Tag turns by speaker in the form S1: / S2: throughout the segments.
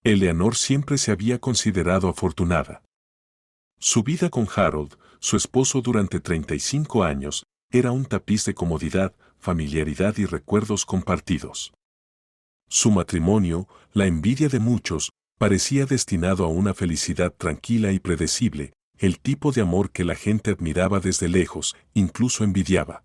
S1: Eleanor siempre se había considerado afortunada. Su vida con Harold, su esposo durante 35 años, era un tapiz de comodidad, familiaridad y recuerdos compartidos. Su matrimonio, la envidia de muchos, parecía destinado a una felicidad tranquila y predecible, el tipo de amor que la gente admiraba desde lejos, incluso envidiaba.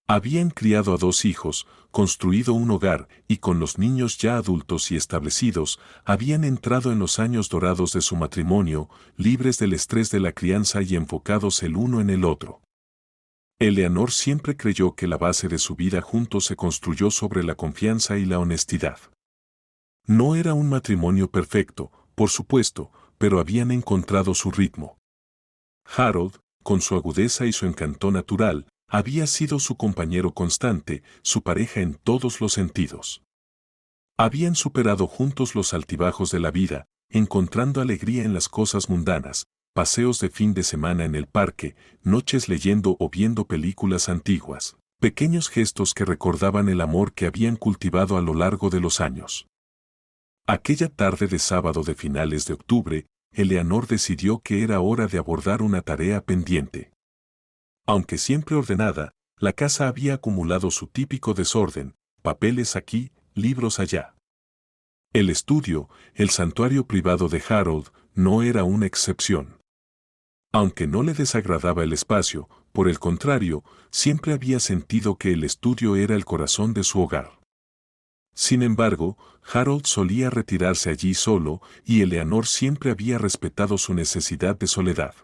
S1: Habían criado a 2 hijos, construido un hogar y con los niños ya adultos y establecidos, habían entrado en los años dorados de su matrimonio, libres del estrés de la crianza y enfocados el uno en el otro. Eleanor siempre creyó que la base de su vida juntos se construyó sobre la confianza y la honestidad. No era un matrimonio perfecto, por supuesto, pero habían encontrado su ritmo. Harold, con su agudeza y su encanto natural, había sido su compañero constante, su pareja en todos los sentidos. Habían superado juntos los altibajos de la vida, encontrando alegría en las cosas mundanas, paseos de fin de semana en el parque, noches leyendo o viendo películas antiguas, pequeños gestos que recordaban el amor que habían cultivado a lo largo de los años. Aquella tarde de sábado de finales de octubre, Eleanor decidió que era hora de abordar una tarea pendiente. Aunque siempre ordenada, la casa había acumulado su típico desorden, papeles aquí, libros allá. El estudio, el santuario privado de Harold, no era una excepción. Aunque no le desagradaba el espacio, por el contrario, siempre había sentido que el estudio era el corazón de su hogar. Sin embargo, Harold solía retirarse allí solo y Eleanor siempre había respetado su necesidad de soledad.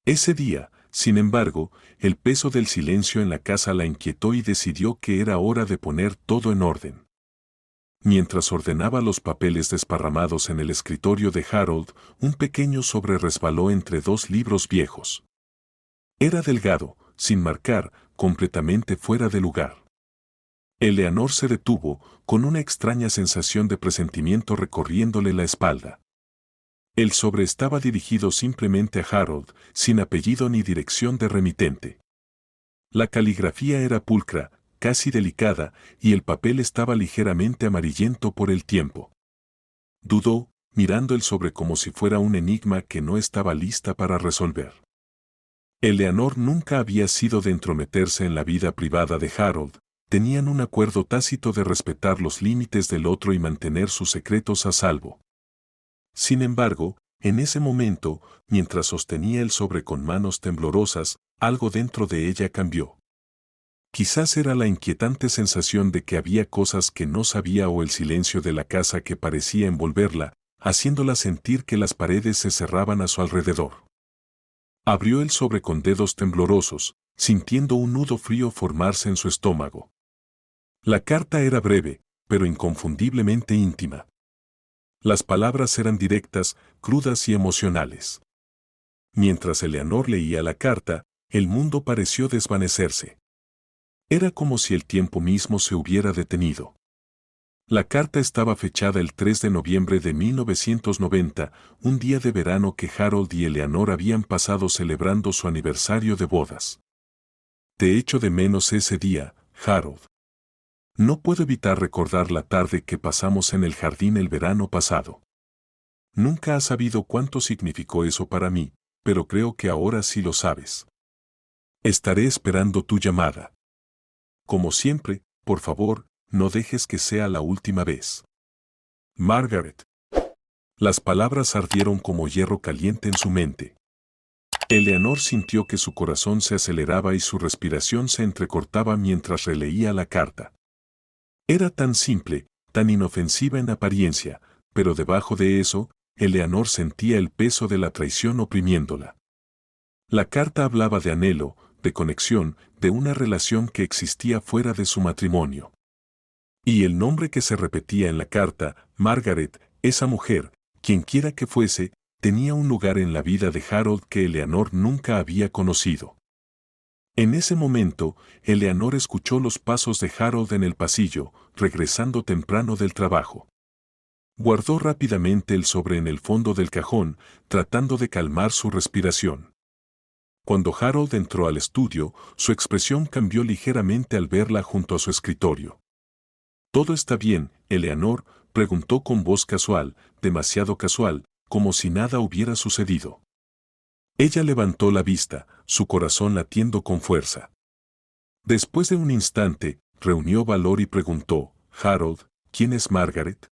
S1: Ese día, sin embargo, el peso del silencio en la casa la inquietó y decidió que era hora de poner todo en orden. Mientras ordenaba los papeles desparramados en el escritorio de Harold, un pequeño sobre resbaló entre 2 libros viejos. Era delgado, sin marcar, completamente fuera de lugar. Eleanor se detuvo, con una extraña sensación de presentimiento recorriéndole la espalda. El sobre estaba dirigido simplemente a Harold, sin apellido ni dirección de remitente. La caligrafía era pulcra, casi delicada, y el papel estaba ligeramente amarillento por el tiempo. Dudó, mirando el sobre como si fuera un enigma que no estaba lista para resolver. Eleanor nunca había sido de entrometerse en la vida privada de Harold, tenían un acuerdo tácito de respetar los límites del otro y mantener sus secretos a salvo. Sin embargo, en ese momento, mientras sostenía el sobre con manos temblorosas, algo dentro de ella cambió. Quizás era la inquietante sensación de que había cosas que no sabía o el silencio de la casa que parecía envolverla, haciéndola sentir que las paredes se cerraban a su alrededor. Abrió el sobre con dedos temblorosos, sintiendo un nudo frío formarse en su estómago. La carta era breve, pero inconfundiblemente íntima. Las palabras eran directas, crudas y emocionales. Mientras Eleanor leía la carta, el mundo pareció desvanecerse. Era como si el tiempo mismo se hubiera detenido. La carta estaba fechada el 3 de noviembre de 1990, un día de verano que Harold y Eleanor habían pasado celebrando su aniversario de bodas. Te echo de menos ese día, Harold. No puedo evitar recordar la tarde que pasamos en el jardín el verano pasado. Nunca has sabido cuánto significó eso para mí, pero creo que ahora sí lo sabes. Estaré esperando tu llamada. Como siempre, por favor, no dejes que sea la última vez. Margaret. Las palabras ardieron como hierro caliente en su mente. Eleanor sintió que su corazón se aceleraba y su respiración se entrecortaba mientras releía la carta. Era tan simple, tan inofensiva en apariencia, pero debajo de eso, Eleanor sentía el peso de la traición oprimiéndola. La carta hablaba de anhelo, de conexión, de una relación que existía fuera de su matrimonio. Y el nombre que se repetía en la carta, Margaret, esa mujer, quienquiera que fuese, tenía un lugar en la vida de Harold que Eleanor nunca había conocido. En ese momento, Eleanor escuchó los pasos de Harold en el pasillo, regresando temprano del trabajo. Guardó rápidamente el sobre en el fondo del cajón, tratando de calmar su respiración. Cuando Harold entró al estudio, su expresión cambió ligeramente al verla junto a su escritorio. Todo está bien, Eleanor, Preguntó con voz casual, demasiado casual, como si nada hubiera sucedido. Ella levantó la vista, su corazón latiendo con fuerza. Después de un instante, reunió valor y preguntó, Harold, ¿quién es Margaret?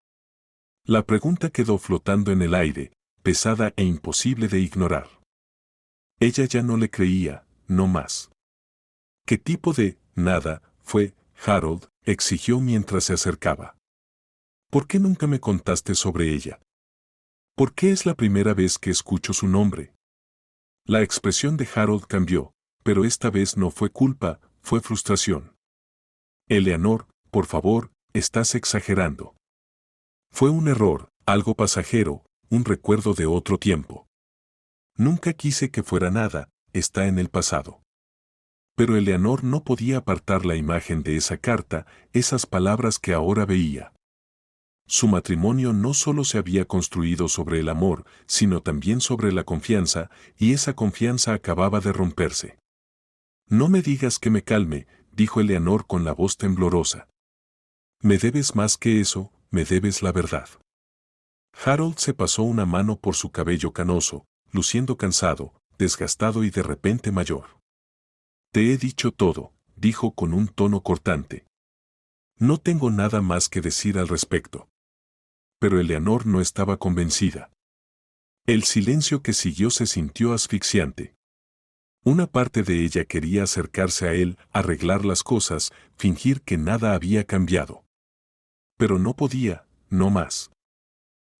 S1: La pregunta quedó flotando en el aire, pesada e imposible de ignorar. Ella ya no le creía, no más. ¿Qué tipo de nada fue, Harold? Exigió mientras se acercaba. ¿Por qué nunca me contaste sobre ella? ¿Por qué es la primera vez que escucho su nombre? La expresión de Harold cambió, pero esta vez no fue culpa, fue frustración. Eleanor, por favor, estás exagerando. Fue un error, algo pasajero, un recuerdo de otro tiempo. Nunca quise que fuera nada, está en el pasado. Pero Eleanor no podía apartar la imagen de esa carta, esas palabras que ahora veía. Su matrimonio no solo se había construido sobre el amor, sino también sobre la confianza, y esa confianza acababa de romperse. No me digas que me calme, dijo Eleanor con la voz temblorosa. Me debes más que eso, me debes la verdad. Harold se pasó una mano por su cabello canoso, luciendo cansado, desgastado y de repente mayor. Te he dicho todo, dijo con un tono cortante. No tengo nada más que decir al respecto. Pero Eleanor no estaba convencida. El silencio que siguió se sintió asfixiante. Una parte de ella quería acercarse a él, arreglar las cosas, fingir que nada había cambiado. Pero no podía, no más.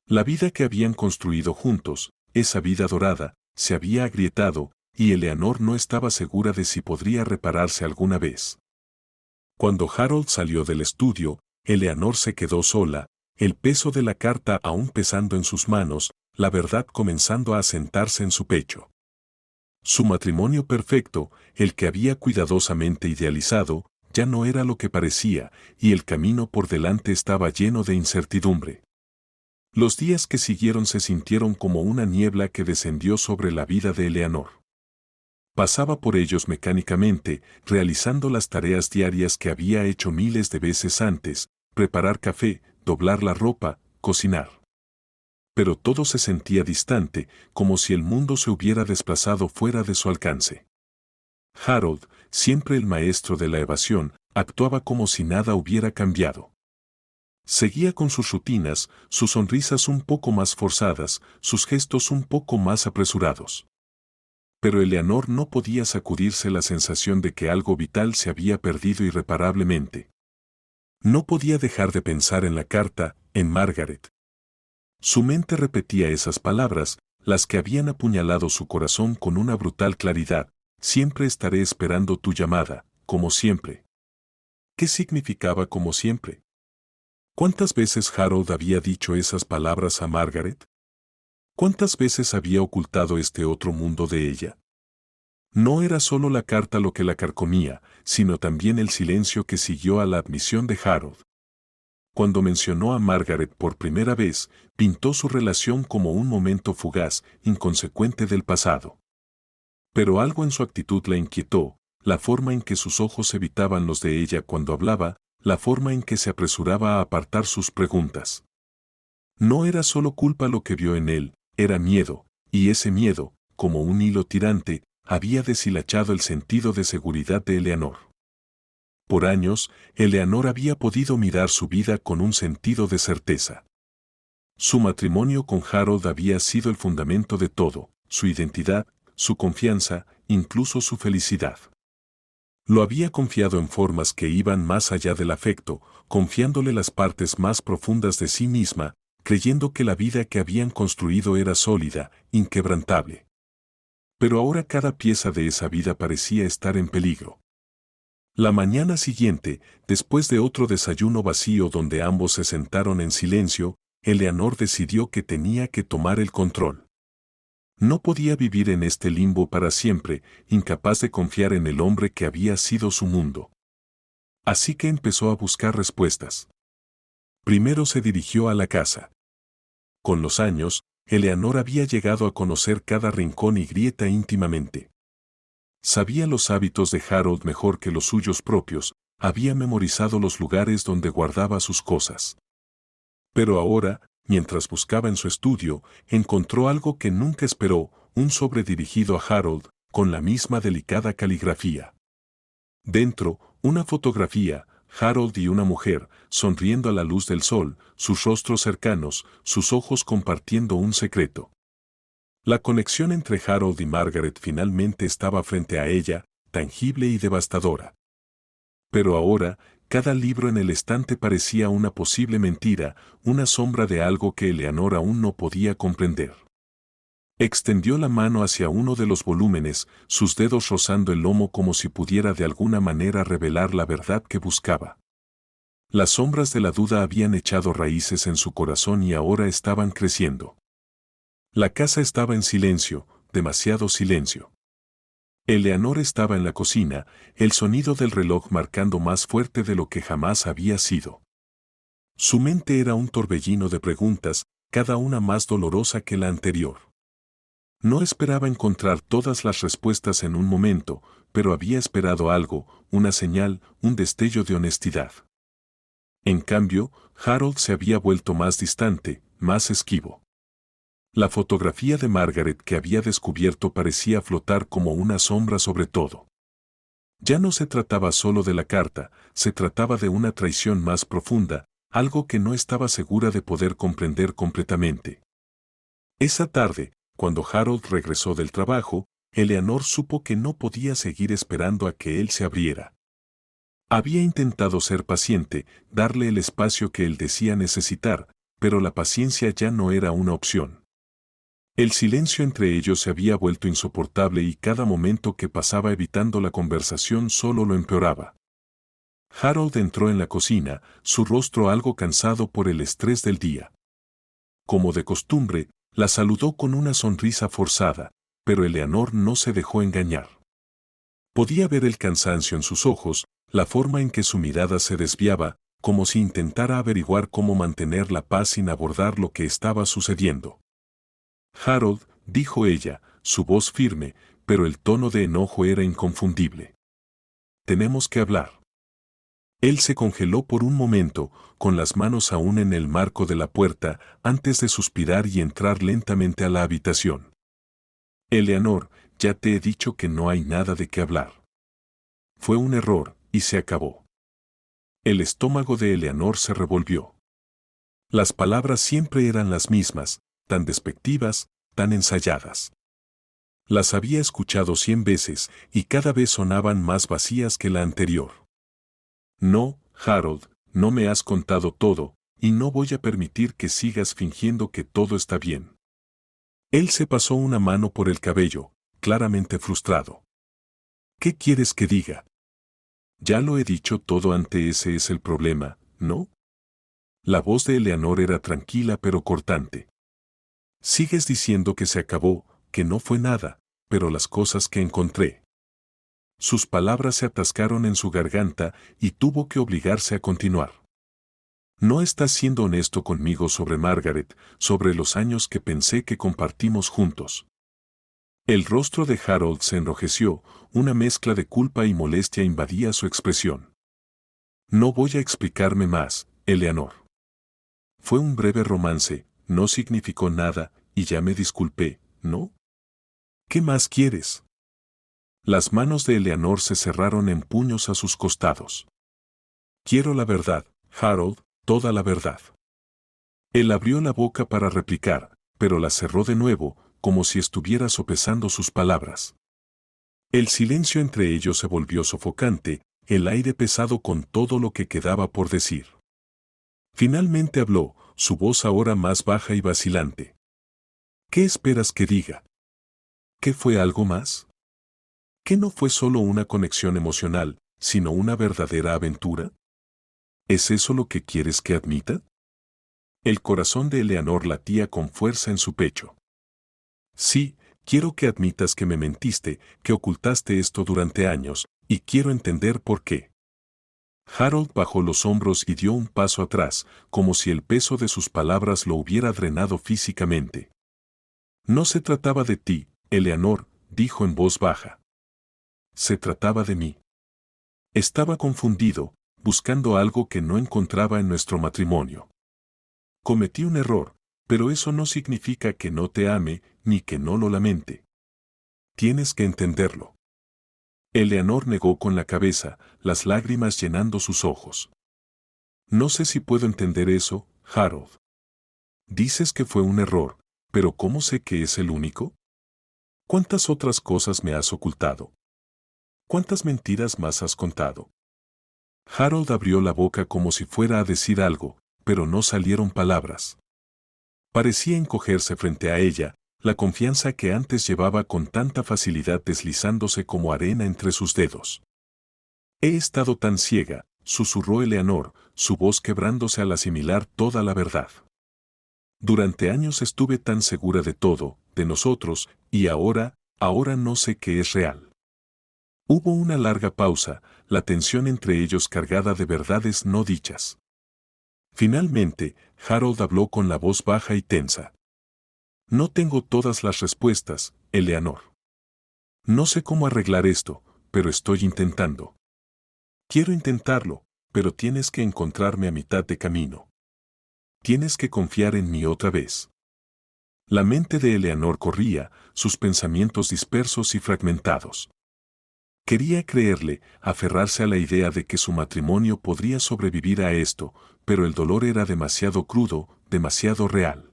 S1: La vida que habían construido juntos, esa vida dorada, se había agrietado, y Eleanor no estaba segura de si podría repararse alguna vez. Cuando Harold salió del estudio, Eleanor se quedó sola, el peso de la carta aún pesando en sus manos, la verdad comenzando a asentarse en su pecho. Su matrimonio perfecto, el que había cuidadosamente idealizado, ya no era lo que parecía, y el camino por delante estaba lleno de incertidumbre. Los días que siguieron se sintieron como una niebla que descendió sobre la vida de Eleanor. Pasaba por ellos mecánicamente, realizando las tareas diarias que había hecho miles de veces antes, preparar café, doblar la ropa, cocinar. Pero todo se sentía distante, como si el mundo se hubiera desplazado fuera de su alcance. Harold, siempre el maestro de la evasión, actuaba como si nada hubiera cambiado. Seguía con sus rutinas, sus sonrisas un poco más forzadas, sus gestos un poco más apresurados. Pero Eleanor no podía sacudirse la sensación de que algo vital se había perdido irreparablemente. No podía dejar de pensar en la carta, en Margaret. Su mente repetía esas palabras, las que habían apuñalado su corazón con una brutal claridad. Siempre estaré esperando tu llamada, como siempre. ¿Qué significaba como siempre? ¿Cuántas veces Harold había dicho esas palabras a Margaret? ¿Cuántas veces había ocultado este otro mundo de ella? No era solo la carta lo que la carcomía, sino también el silencio que siguió a la admisión de Harold. Cuando mencionó a Margaret por primera vez, pintó su relación como un momento fugaz, inconsecuente del pasado. Pero algo en su actitud la inquietó, la forma en que sus ojos evitaban los de ella cuando hablaba, la forma en que se apresuraba a apartar sus preguntas. No era solo culpa lo que vio en él, era miedo, y ese miedo, como un hilo tirante, había deshilachado el sentido de seguridad de Eleanor. Por años, Eleanor había podido mirar su vida con un sentido de certeza. Su matrimonio con Harold había sido el fundamento de todo, su identidad, su confianza, incluso su felicidad. Lo había confiado en formas que iban más allá del afecto, confiándole las partes más profundas de sí misma, creyendo que la vida que habían construido era sólida, inquebrantable. Pero ahora cada pieza de esa vida parecía estar en peligro. La mañana siguiente, después de otro desayuno vacío donde ambos se sentaron en silencio, Eleanor decidió que tenía que tomar el control. No podía vivir en este limbo para siempre, incapaz de confiar en el hombre que había sido su mundo. Así que empezó a buscar respuestas. Primero se dirigió a la casa. Con los años, Eleanor había llegado a conocer cada rincón y grieta íntimamente. Sabía los hábitos de Harold mejor que los suyos propios, había memorizado los lugares donde guardaba sus cosas. Pero ahora, mientras buscaba en su estudio, encontró algo que nunca esperó, un sobre dirigido a Harold, con la misma delicada caligrafía. Dentro, una fotografía, Harold y una mujer, sonriendo a la luz del sol, sus rostros cercanos, sus ojos compartiendo un secreto. La conexión entre Harold y Margaret finalmente estaba frente a ella, tangible y devastadora. Pero ahora, cada libro en el estante parecía una posible mentira, una sombra de algo que Eleanor aún no podía comprender. Extendió la mano hacia uno de los volúmenes, sus dedos rozando el lomo como si pudiera de alguna manera revelar la verdad que buscaba. Las sombras de la duda habían echado raíces en su corazón y ahora estaban creciendo. La casa estaba en silencio, demasiado silencio. Eleanor estaba en la cocina, el sonido del reloj marcando más fuerte de lo que jamás había sido. Su mente era un torbellino de preguntas, cada una más dolorosa que la anterior. No esperaba encontrar todas las respuestas en un momento, pero había esperado algo, una señal, un destello de honestidad. En cambio, Harold se había vuelto más distante, más esquivo. La fotografía de Margaret que había descubierto parecía flotar como una sombra sobre todo. Ya no se trataba solo de la carta, se trataba de una traición más profunda, algo que no estaba segura de poder comprender completamente. Esa tarde, cuando Harold regresó del trabajo, Eleanor supo que no podía seguir esperando a que él se abriera. Había intentado ser paciente, darle el espacio que él decía necesitar, pero la paciencia ya no era una opción. El silencio entre ellos se había vuelto insoportable y cada momento que pasaba evitando la conversación solo lo empeoraba. Harold entró en la cocina, su rostro algo cansado por el estrés del día. Como de costumbre, la saludó con una sonrisa forzada, pero Eleanor no se dejó engañar. Podía ver el cansancio en sus ojos, la forma en que su mirada se desviaba, como si intentara averiguar cómo mantener la paz sin abordar lo que estaba sucediendo. Harold, dijo ella, su voz firme, pero el tono de enojo era inconfundible. Tenemos que hablar. Él se congeló por un momento, con las manos aún en el marco de la puerta, antes de suspirar y entrar lentamente a la habitación. Eleanor, ya te he dicho que no hay nada de qué hablar. Fue un error, y se acabó. El estómago de Eleanor se revolvió. Las palabras siempre eran las mismas, tan despectivas, tan ensayadas. Las había escuchado 100 veces, y cada vez sonaban más vacías que la anterior. No, Harold, no me has contado todo, y no voy a permitir que sigas fingiendo que todo está bien. Él se pasó una mano por el cabello, claramente frustrado. ¿Qué quieres que diga? Ya lo he dicho todo antes, ese es el problema, ¿no? La voz de Eleanor era tranquila pero cortante. Sigues diciendo que se acabó, que no fue nada, pero las cosas que encontré. Sus palabras se atascaron en su garganta y tuvo que obligarse a continuar. No estás siendo honesto conmigo sobre Margaret, sobre los años que pensé que compartimos juntos. El rostro de Harold se enrojeció, una mezcla de culpa y molestia invadía su expresión. No voy a explicarme más, Eleanor. Fue un breve romance, no significó nada, y ya me disculpé, ¿no? ¿Qué más quieres? Las manos de Eleanor se cerraron en puños a sus costados. Quiero la verdad, Harold, toda la verdad. Él abrió la boca para replicar, pero la cerró de nuevo, como si estuviera sopesando sus palabras. El silencio entre ellos se volvió sofocante, el aire pesado con todo lo que quedaba por decir. Finalmente habló, su voz ahora más baja y vacilante. ¿Qué esperas que diga? ¿Qué fue algo más? ¿Qué no fue solo una conexión emocional, sino una verdadera aventura? ¿Es eso lo que quieres que admita? El corazón de Eleanor latía con fuerza en su pecho. Sí, quiero que admitas que me mentiste, que ocultaste esto durante años, y quiero entender por qué. Harold bajó los hombros y dio un paso atrás, como si el peso de sus palabras lo hubiera drenado físicamente. No se trataba de ti, Eleanor, dijo en voz baja. Se trataba de mí. Estaba confundido, buscando algo que no encontraba en nuestro matrimonio. Cometí un error, pero eso no significa que no te ame ni que no lo lamente. Tienes que entenderlo. Eleanor negó con la cabeza, las lágrimas llenando sus ojos. No sé si puedo entender eso, Harold. Dices que fue un error, pero ¿cómo sé que es el único? ¿Cuántas otras cosas me has ocultado? ¿Cuántas mentiras más has contado? Harold abrió la boca como si fuera a decir algo, pero no salieron palabras. Parecía encogerse frente a ella, la confianza que antes llevaba con tanta facilidad deslizándose como arena entre sus dedos. He estado tan ciega, susurró Eleanor, su voz quebrándose al asimilar toda la verdad. Durante años estuve tan segura de todo, de nosotros, y ahora no sé qué es real. Hubo una larga pausa, la tensión entre ellos cargada de verdades no dichas. Finalmente, Harold habló con la voz baja y tensa. No tengo todas las respuestas, Eleanor. No sé cómo arreglar esto, pero estoy intentando. Quiero intentarlo, pero tienes que encontrarme a mitad de camino. Tienes que confiar en mí otra vez. La mente de Eleanor corría, sus pensamientos dispersos y fragmentados. Quería creerle, aferrarse a la idea de que su matrimonio podría sobrevivir a esto, pero el dolor era demasiado crudo, demasiado real.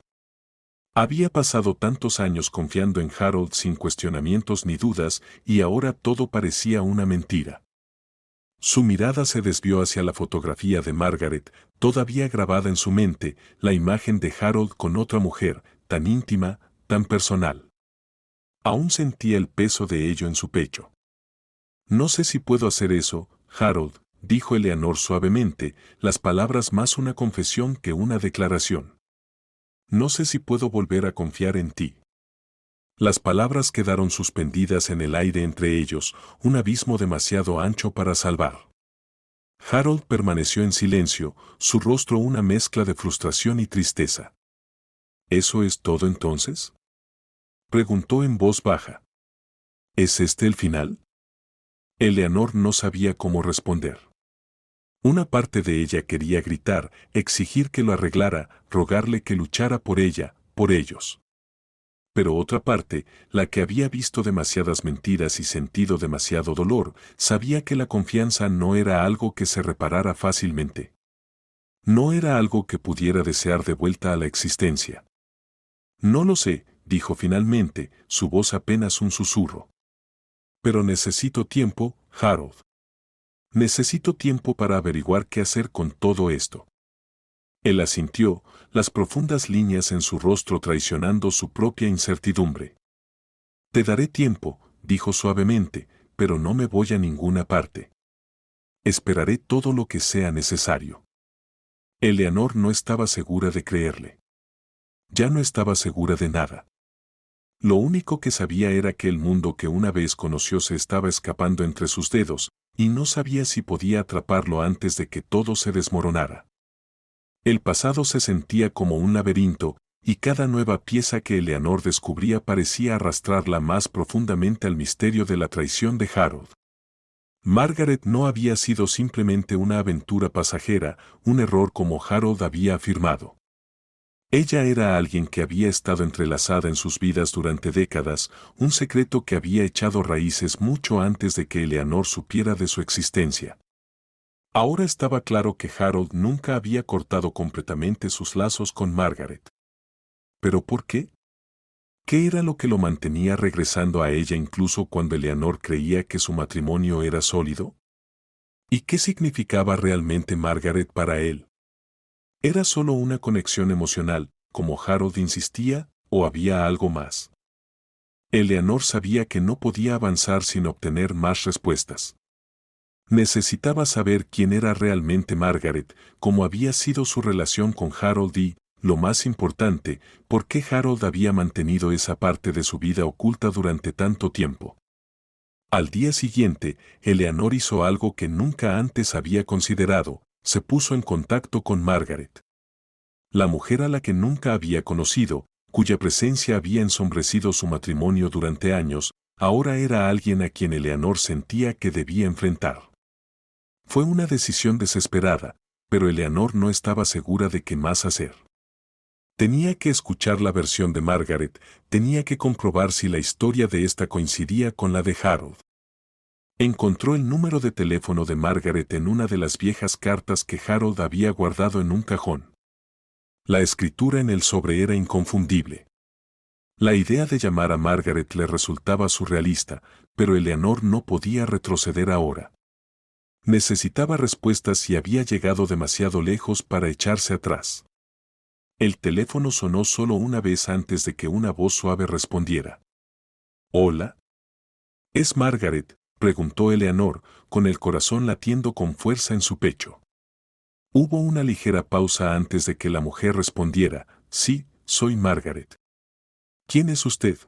S1: Había pasado tantos años confiando en Harold sin cuestionamientos ni dudas, y ahora todo parecía una mentira. Su mirada se desvió hacia la fotografía de Margaret, todavía grabada en su mente, la imagen de Harold con otra mujer, tan íntima, tan personal. Aún sentía el peso de ello en su pecho. No sé si puedo hacer eso, Harold, dijo Eleanor suavemente, las palabras más una confesión que una declaración. No sé si puedo volver a confiar en ti. Las palabras quedaron suspendidas en el aire entre ellos, un abismo demasiado ancho para salvar. Harold permaneció en silencio, su rostro una mezcla de frustración y tristeza. ¿Eso es todo entonces? Preguntó en voz baja. ¿Es este el final? Eleanor no sabía cómo responder. Una parte de ella quería gritar, exigir que lo arreglara, rogarle que luchara por ella, por ellos. Pero otra parte, la que había visto demasiadas mentiras y sentido demasiado dolor, sabía que la confianza no era algo que se reparara fácilmente. No era algo que pudiera desear de vuelta a la existencia. No lo sé, dijo finalmente, su voz apenas un susurro. Pero necesito tiempo, Harold. Necesito tiempo para averiguar qué hacer con todo esto. Él asintió, las profundas líneas en su rostro traicionando su propia incertidumbre. Te daré tiempo, dijo suavemente, pero no me voy a ninguna parte. Esperaré todo lo que sea necesario. Eleanor no estaba segura de creerle. Ya no estaba segura de nada. Lo único que sabía era que el mundo que una vez conoció se estaba escapando entre sus dedos, y no sabía si podía atraparlo antes de que todo se desmoronara. El pasado se sentía como un laberinto, y cada nueva pieza que Eleanor descubría parecía arrastrarla más profundamente al misterio de la traición de Harold. Margaret no había sido simplemente una aventura pasajera, un error como Harold había afirmado. Ella era alguien que había estado entrelazada en sus vidas durante décadas, un secreto que había echado raíces mucho antes de que Eleanor supiera de su existencia. Ahora estaba claro que Harold nunca había cortado completamente sus lazos con Margaret. ¿Pero por qué? ¿Qué era lo que lo mantenía regresando a ella incluso cuando Eleanor creía que su matrimonio era sólido? ¿Y qué significaba realmente Margaret para él? ¿Era solo una conexión emocional, como Harold insistía, o había algo más? Eleanor sabía que no podía avanzar sin obtener más respuestas. Necesitaba saber quién era realmente Margaret, cómo había sido su relación con Harold y, lo más importante, por qué Harold había mantenido esa parte de su vida oculta durante tanto tiempo. Al día siguiente, Eleanor hizo algo que nunca antes había considerado, se puso en contacto con Margaret. La mujer a la que nunca había conocido, cuya presencia había ensombrecido su matrimonio durante años, ahora era alguien a quien Eleanor sentía que debía enfrentar. Fue una decisión desesperada, pero Eleanor no estaba segura de qué más hacer. Tenía que escuchar la versión de Margaret, tenía que comprobar si la historia de esta coincidía con la de Harold. Encontró el número de teléfono de Margaret en una de las viejas cartas que Harold había guardado en un cajón. La escritura en el sobre era inconfundible. La idea de llamar a Margaret le resultaba surrealista, pero Eleanor no podía retroceder ahora. Necesitaba respuestas y había llegado demasiado lejos para echarse atrás. El teléfono sonó solo una vez antes de que una voz suave respondiera. «¿Hola?» «¿Es Margaret?», preguntó Eleanor, con el corazón latiendo con fuerza en su pecho. Hubo una ligera pausa antes de que la mujer respondiera. «Sí, soy Margaret». «¿Quién es usted?»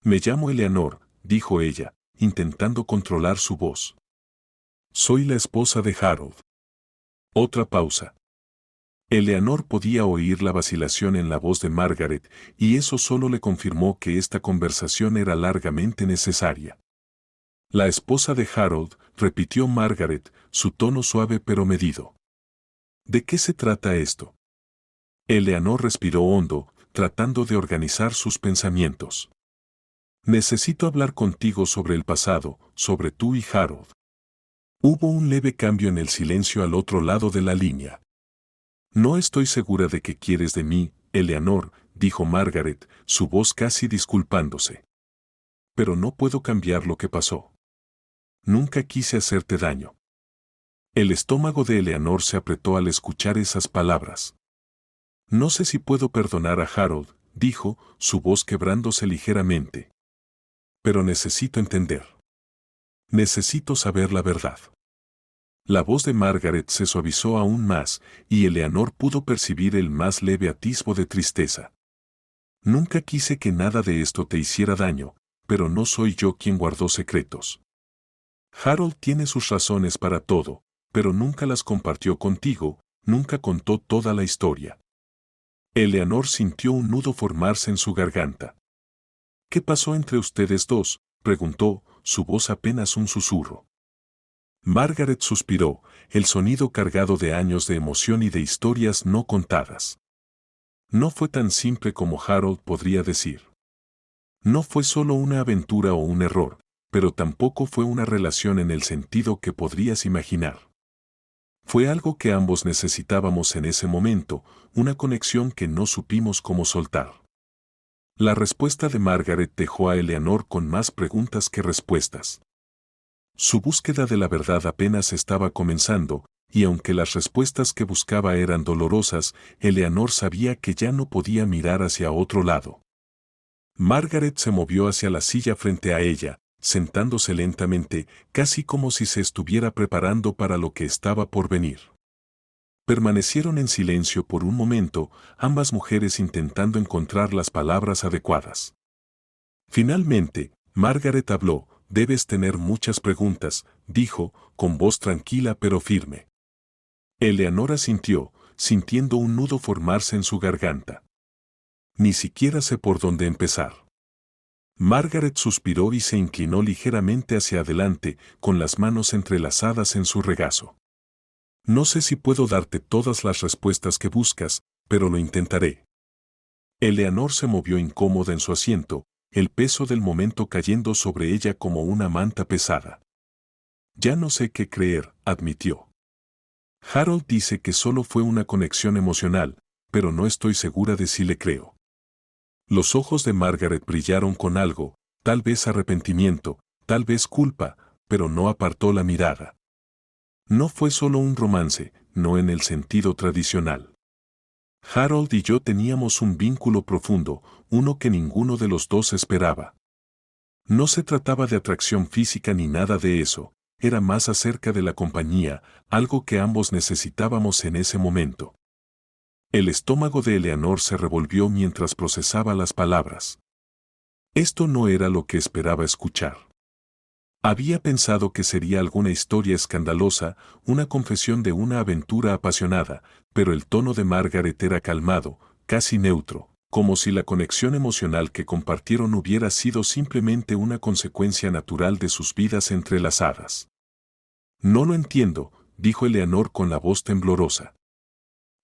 S1: «Me llamo Eleanor», dijo ella, intentando controlar su voz. «Soy la esposa de Harold». Otra pausa. Eleanor podía oír la vacilación en la voz de Margaret, y eso solo le confirmó que esta conversación era largamente necesaria. «La esposa de Harold», repitió Margaret, su tono suave pero medido. «¿De qué se trata esto?» Eleanor respiró hondo, tratando de organizar sus pensamientos. «Necesito hablar contigo sobre el pasado, sobre tú y Harold». Hubo un leve cambio en el silencio al otro lado de la línea. «No estoy segura de qué quieres de mí, Eleanor», dijo Margaret, su voz casi disculpándose. «Pero no puedo cambiar lo que pasó. Nunca quise hacerte daño». El estómago de Eleanor se apretó al escuchar esas palabras. «No sé si puedo perdonar a Harold», dijo, su voz quebrándose ligeramente. «Pero necesito entender. Necesito saber la verdad». La voz de Margaret se suavizó aún más, y Eleanor pudo percibir el más leve atisbo de tristeza. «Nunca quise que nada de esto te hiciera daño, pero no soy yo quien guardó secretos. Harold tiene sus razones para todo, pero nunca las compartió contigo, nunca contó toda la historia». Eleanor sintió un nudo formarse en su garganta. «¿Qué pasó entre ustedes dos?», preguntó, su voz apenas un susurro. Margaret suspiró, el sonido cargado de años de emoción y de historias no contadas. «No fue tan simple como Harold podría decir. No fue solo una aventura o un error, pero tampoco fue una relación en el sentido que podrías imaginar. Fue algo que ambos necesitábamos en ese momento, una conexión que no supimos cómo soltar». La respuesta de Margaret dejó a Eleanor con más preguntas que respuestas. Su búsqueda de la verdad apenas estaba comenzando, y aunque las respuestas que buscaba eran dolorosas, Eleanor sabía que ya no podía mirar hacia otro lado. Margaret se movió hacia la silla frente a ella, sentándose lentamente, casi como si se estuviera preparando para lo que estaba por venir. Permanecieron en silencio por un momento, ambas mujeres intentando encontrar las palabras adecuadas. Finalmente, Margaret habló. «Debes tener muchas preguntas», dijo, con voz tranquila pero firme. Eleanor asintió, sintiendo un nudo formarse en su garganta. «Ni siquiera sé por dónde empezar». Margaret suspiró y se inclinó ligeramente hacia adelante, con las manos entrelazadas en su regazo. «No sé si puedo darte todas las respuestas que buscas, pero lo intentaré». Eleanor se movió incómoda en su asiento, el peso del momento cayendo sobre ella como una manta pesada. «Ya no sé qué creer», admitió. «Harold dice que solo fue una conexión emocional, pero no estoy segura de si le creo». Los ojos de Margaret brillaron con algo, tal vez arrepentimiento, tal vez culpa, pero no apartó la mirada. «No fue solo un romance, no en el sentido tradicional. Harold y yo teníamos un vínculo profundo, uno que ninguno de los dos esperaba. No se trataba de atracción física ni nada de eso, era más acerca de la compañía, algo que ambos necesitábamos en ese momento». El estómago de Eleanor se revolvió mientras procesaba las palabras. Esto no era lo que esperaba escuchar. Había pensado que sería alguna historia escandalosa, una confesión de una aventura apasionada, pero el tono de Margaret era calmado, casi neutro, como si la conexión emocional que compartieron hubiera sido simplemente una consecuencia natural de sus vidas entrelazadas. «No lo entiendo», dijo Eleanor con la voz temblorosa.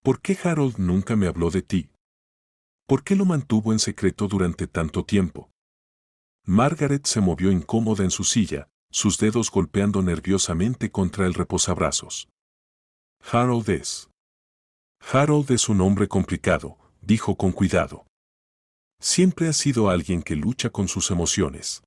S1: «¿Por qué Harold nunca me habló de ti? ¿Por qué lo mantuvo en secreto durante tanto tiempo? Margaret se movió incómoda en su silla, sus dedos golpeando nerviosamente contra el reposabrazos. Harold es un hombre complicado, dijo con cuidado. Siempre ha sido alguien que lucha con sus emociones.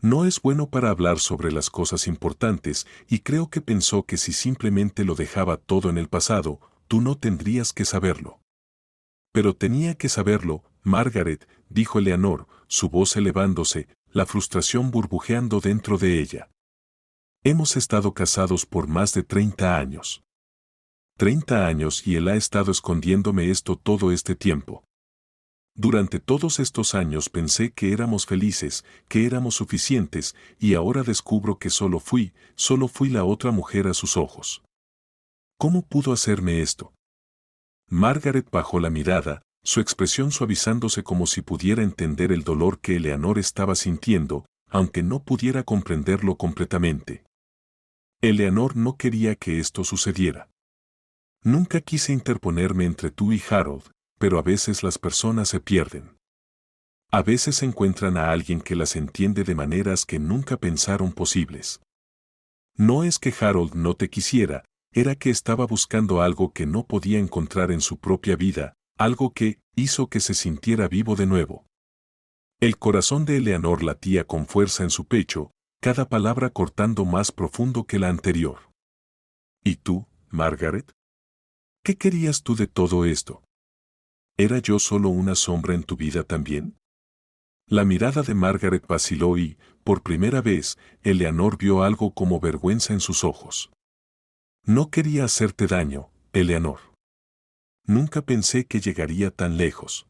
S1: No es bueno para hablar sobre las cosas importantes y creo que pensó que si simplemente lo dejaba todo en el pasado, tú no tendrías que saberlo. Pero tenía que saberlo, Margaret, dijo Eleanor, su voz elevándose, la frustración burbujeando dentro de ella. Hemos estado casados por más de 30 años. 30 años y él ha estado escondiéndome esto todo este tiempo. Durante todos estos años pensé que éramos felices, que éramos suficientes, y ahora descubro que solo fui la otra mujer a sus ojos. ¿Cómo pudo hacerme esto? Margaret bajó la mirada, su expresión suavizándose como si pudiera entender el dolor que Eleanor estaba sintiendo, aunque no pudiera comprenderlo completamente. Eleanor no quería que esto sucediera. Nunca quise interponerme entre tú y Harold, pero a veces las personas se pierden. A veces encuentran a alguien que las entiende de maneras que nunca pensaron posibles. No es que Harold no te quisiera, era que estaba buscando algo que no podía encontrar en su propia vida, algo que hizo que se sintiera vivo de nuevo. El corazón de Eleanor latía con fuerza en su pecho, cada palabra cortando más profundo que la anterior. ¿Y tú, Margaret? ¿Qué querías tú de todo esto? ¿Era yo solo una sombra en tu vida también? La mirada de Margaret vaciló y, por primera vez, Eleanor vio algo como vergüenza en sus ojos. No quería hacerte daño, Eleanor. Nunca pensé que llegaría tan lejos.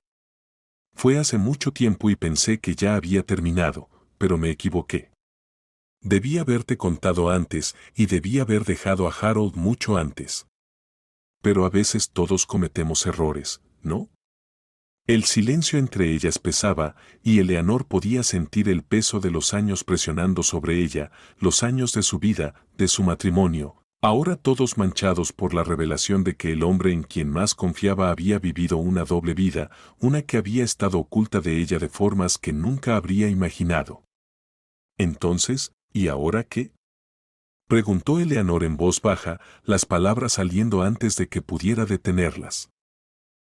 S1: Fue hace mucho tiempo y pensé que ya había terminado, pero me equivoqué. Debí haberte contado antes y debí haber dejado a Harold mucho antes. Pero a veces todos cometemos errores, ¿no? El silencio entre ellas pesaba, y Eleanor podía sentir el peso de los años presionando sobre ella, los años de su vida, de su matrimonio, ahora todos manchados por la revelación de que el hombre en quien más confiaba había vivido una doble vida, una que había estado oculta de ella de formas que nunca habría imaginado. Entonces, ¿y ahora qué? Preguntó Eleanor en voz baja, las palabras saliendo antes de que pudiera detenerlas.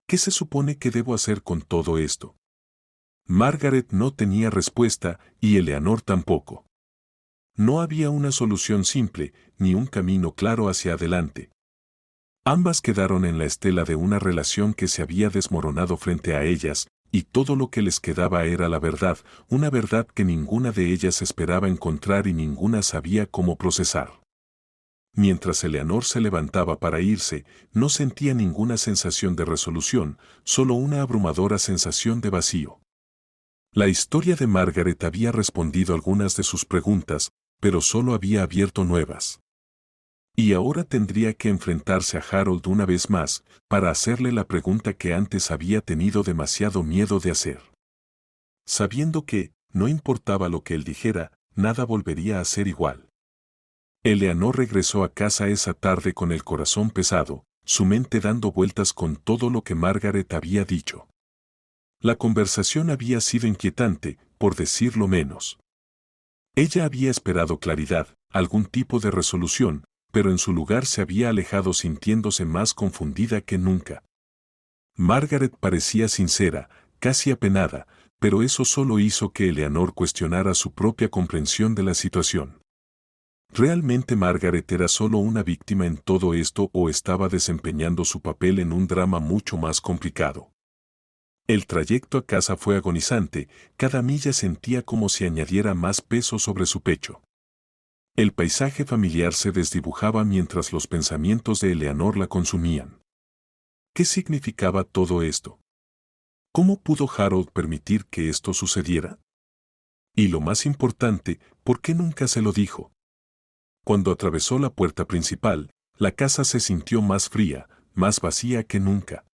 S1: ¿Qué se supone que debo hacer con todo esto? Margaret no tenía respuesta y Eleanor tampoco. No había una solución simple, ni un camino claro hacia adelante. Ambas quedaron en la estela de una relación que se había desmoronado frente a ellas, y todo lo que les quedaba era la verdad, una verdad que ninguna de ellas esperaba encontrar y ninguna sabía cómo procesar. Mientras Eleanor se levantaba para irse, no sentía ninguna sensación de resolución, solo una abrumadora sensación de vacío. La historia de Margaret había respondido algunas de sus preguntas, pero solo había abierto nuevas. Y ahora tendría que enfrentarse a Harold una vez más, para hacerle la pregunta que antes había tenido demasiado miedo de hacer. Sabiendo que, no importaba lo que él dijera, nada volvería a ser igual. Eleanor regresó a casa esa tarde con el corazón pesado, su mente dando vueltas con todo lo que Margaret había dicho. La conversación había sido inquietante, por decirlo menos. Ella había esperado claridad, algún tipo de resolución, pero en su lugar se había alejado sintiéndose más confundida que nunca. Margaret parecía sincera, casi apenada, pero eso solo hizo que Eleanor cuestionara su propia comprensión de la situación. ¿Realmente Margaret era solo una víctima en todo esto o estaba desempeñando su papel en un drama mucho más complicado? El trayecto a casa fue agonizante, cada milla sentía como si añadiera más peso sobre su pecho. El paisaje familiar se desdibujaba mientras los pensamientos de Eleanor la consumían. ¿Qué significaba todo esto? ¿Cómo pudo Harold permitir que esto sucediera? Y lo más importante, ¿por qué nunca se lo dijo? Cuando atravesó la puerta principal, la casa se sintió más fría, más vacía que nunca.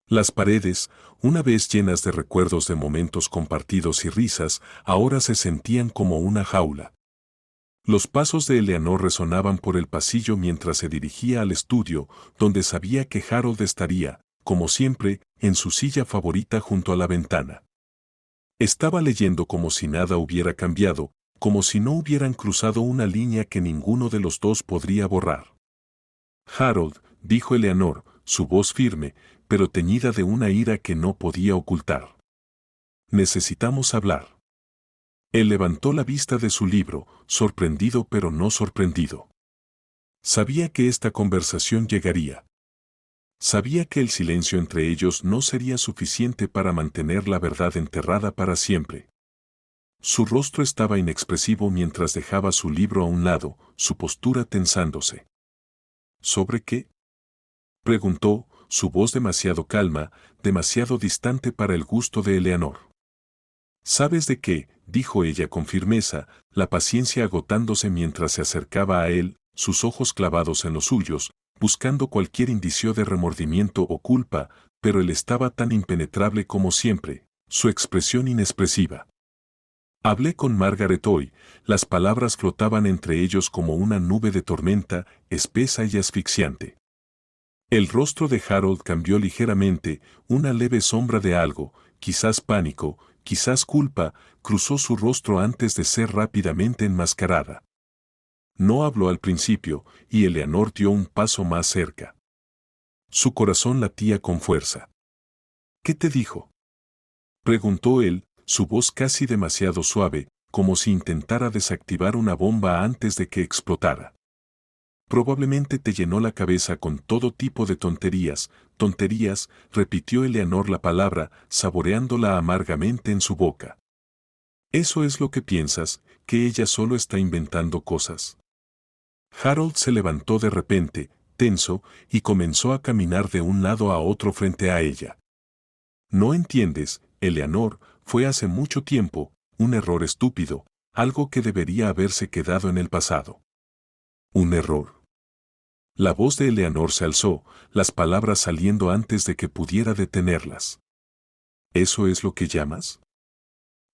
S1: Las paredes, una vez llenas de recuerdos de momentos compartidos y risas, ahora se sentían como una jaula. Los pasos de Eleanor resonaban por el pasillo mientras se dirigía al estudio, donde sabía que Harold estaría, como siempre, en su silla favorita junto a la ventana. Estaba leyendo como si nada hubiera cambiado, como si no hubieran cruzado una línea que ninguno de los dos podría borrar. Harold, dijo Eleanor, su voz firme, pero teñida de una ira que no podía ocultar. Necesitamos hablar. Él levantó la vista de su libro, sorprendido pero no sorprendido. Sabía que esta conversación llegaría. Sabía que el silencio entre ellos no sería suficiente para mantener la verdad enterrada para siempre. Su rostro estaba inexpresivo mientras dejaba su libro a un lado, su postura tensándose. ¿Sobre qué?, preguntó, su voz demasiado calma, demasiado distante para el gusto de Eleanor. ¿Sabes de qué?, dijo ella con firmeza, la paciencia agotándose mientras se acercaba a él, sus ojos clavados en los suyos, buscando cualquier indicio de remordimiento o culpa, pero él estaba tan impenetrable como siempre, su expresión inexpresiva. Hablé con Margaret hoy, las palabras flotaban entre ellos como una nube de tormenta, espesa y asfixiante. El rostro de Harold cambió ligeramente, una leve sombra de algo, quizás pánico, quizás culpa, cruzó su rostro antes de ser rápidamente enmascarada. No habló al principio, y Eleanor dio un paso más cerca. Su corazón latía con fuerza. ¿Qué te dijo?, preguntó él, su voz casi demasiado suave, como si intentara desactivar una bomba antes de que explotara. Probablemente te llenó la cabeza con todo tipo de tonterías, repitió Eleanor la palabra, saboreándola amargamente en su boca. ¿Eso es lo que piensas, que ella solo está inventando cosas? Harold se levantó de repente, tenso, y comenzó a caminar de un lado a otro frente a ella. No entiendes, Eleanor, fue hace mucho tiempo, un error estúpido, algo que debería haberse quedado en el pasado. ¿Un error? La voz de Eleanor se alzó, las palabras saliendo antes de que pudiera detenerlas. ¿Eso es lo que llamas?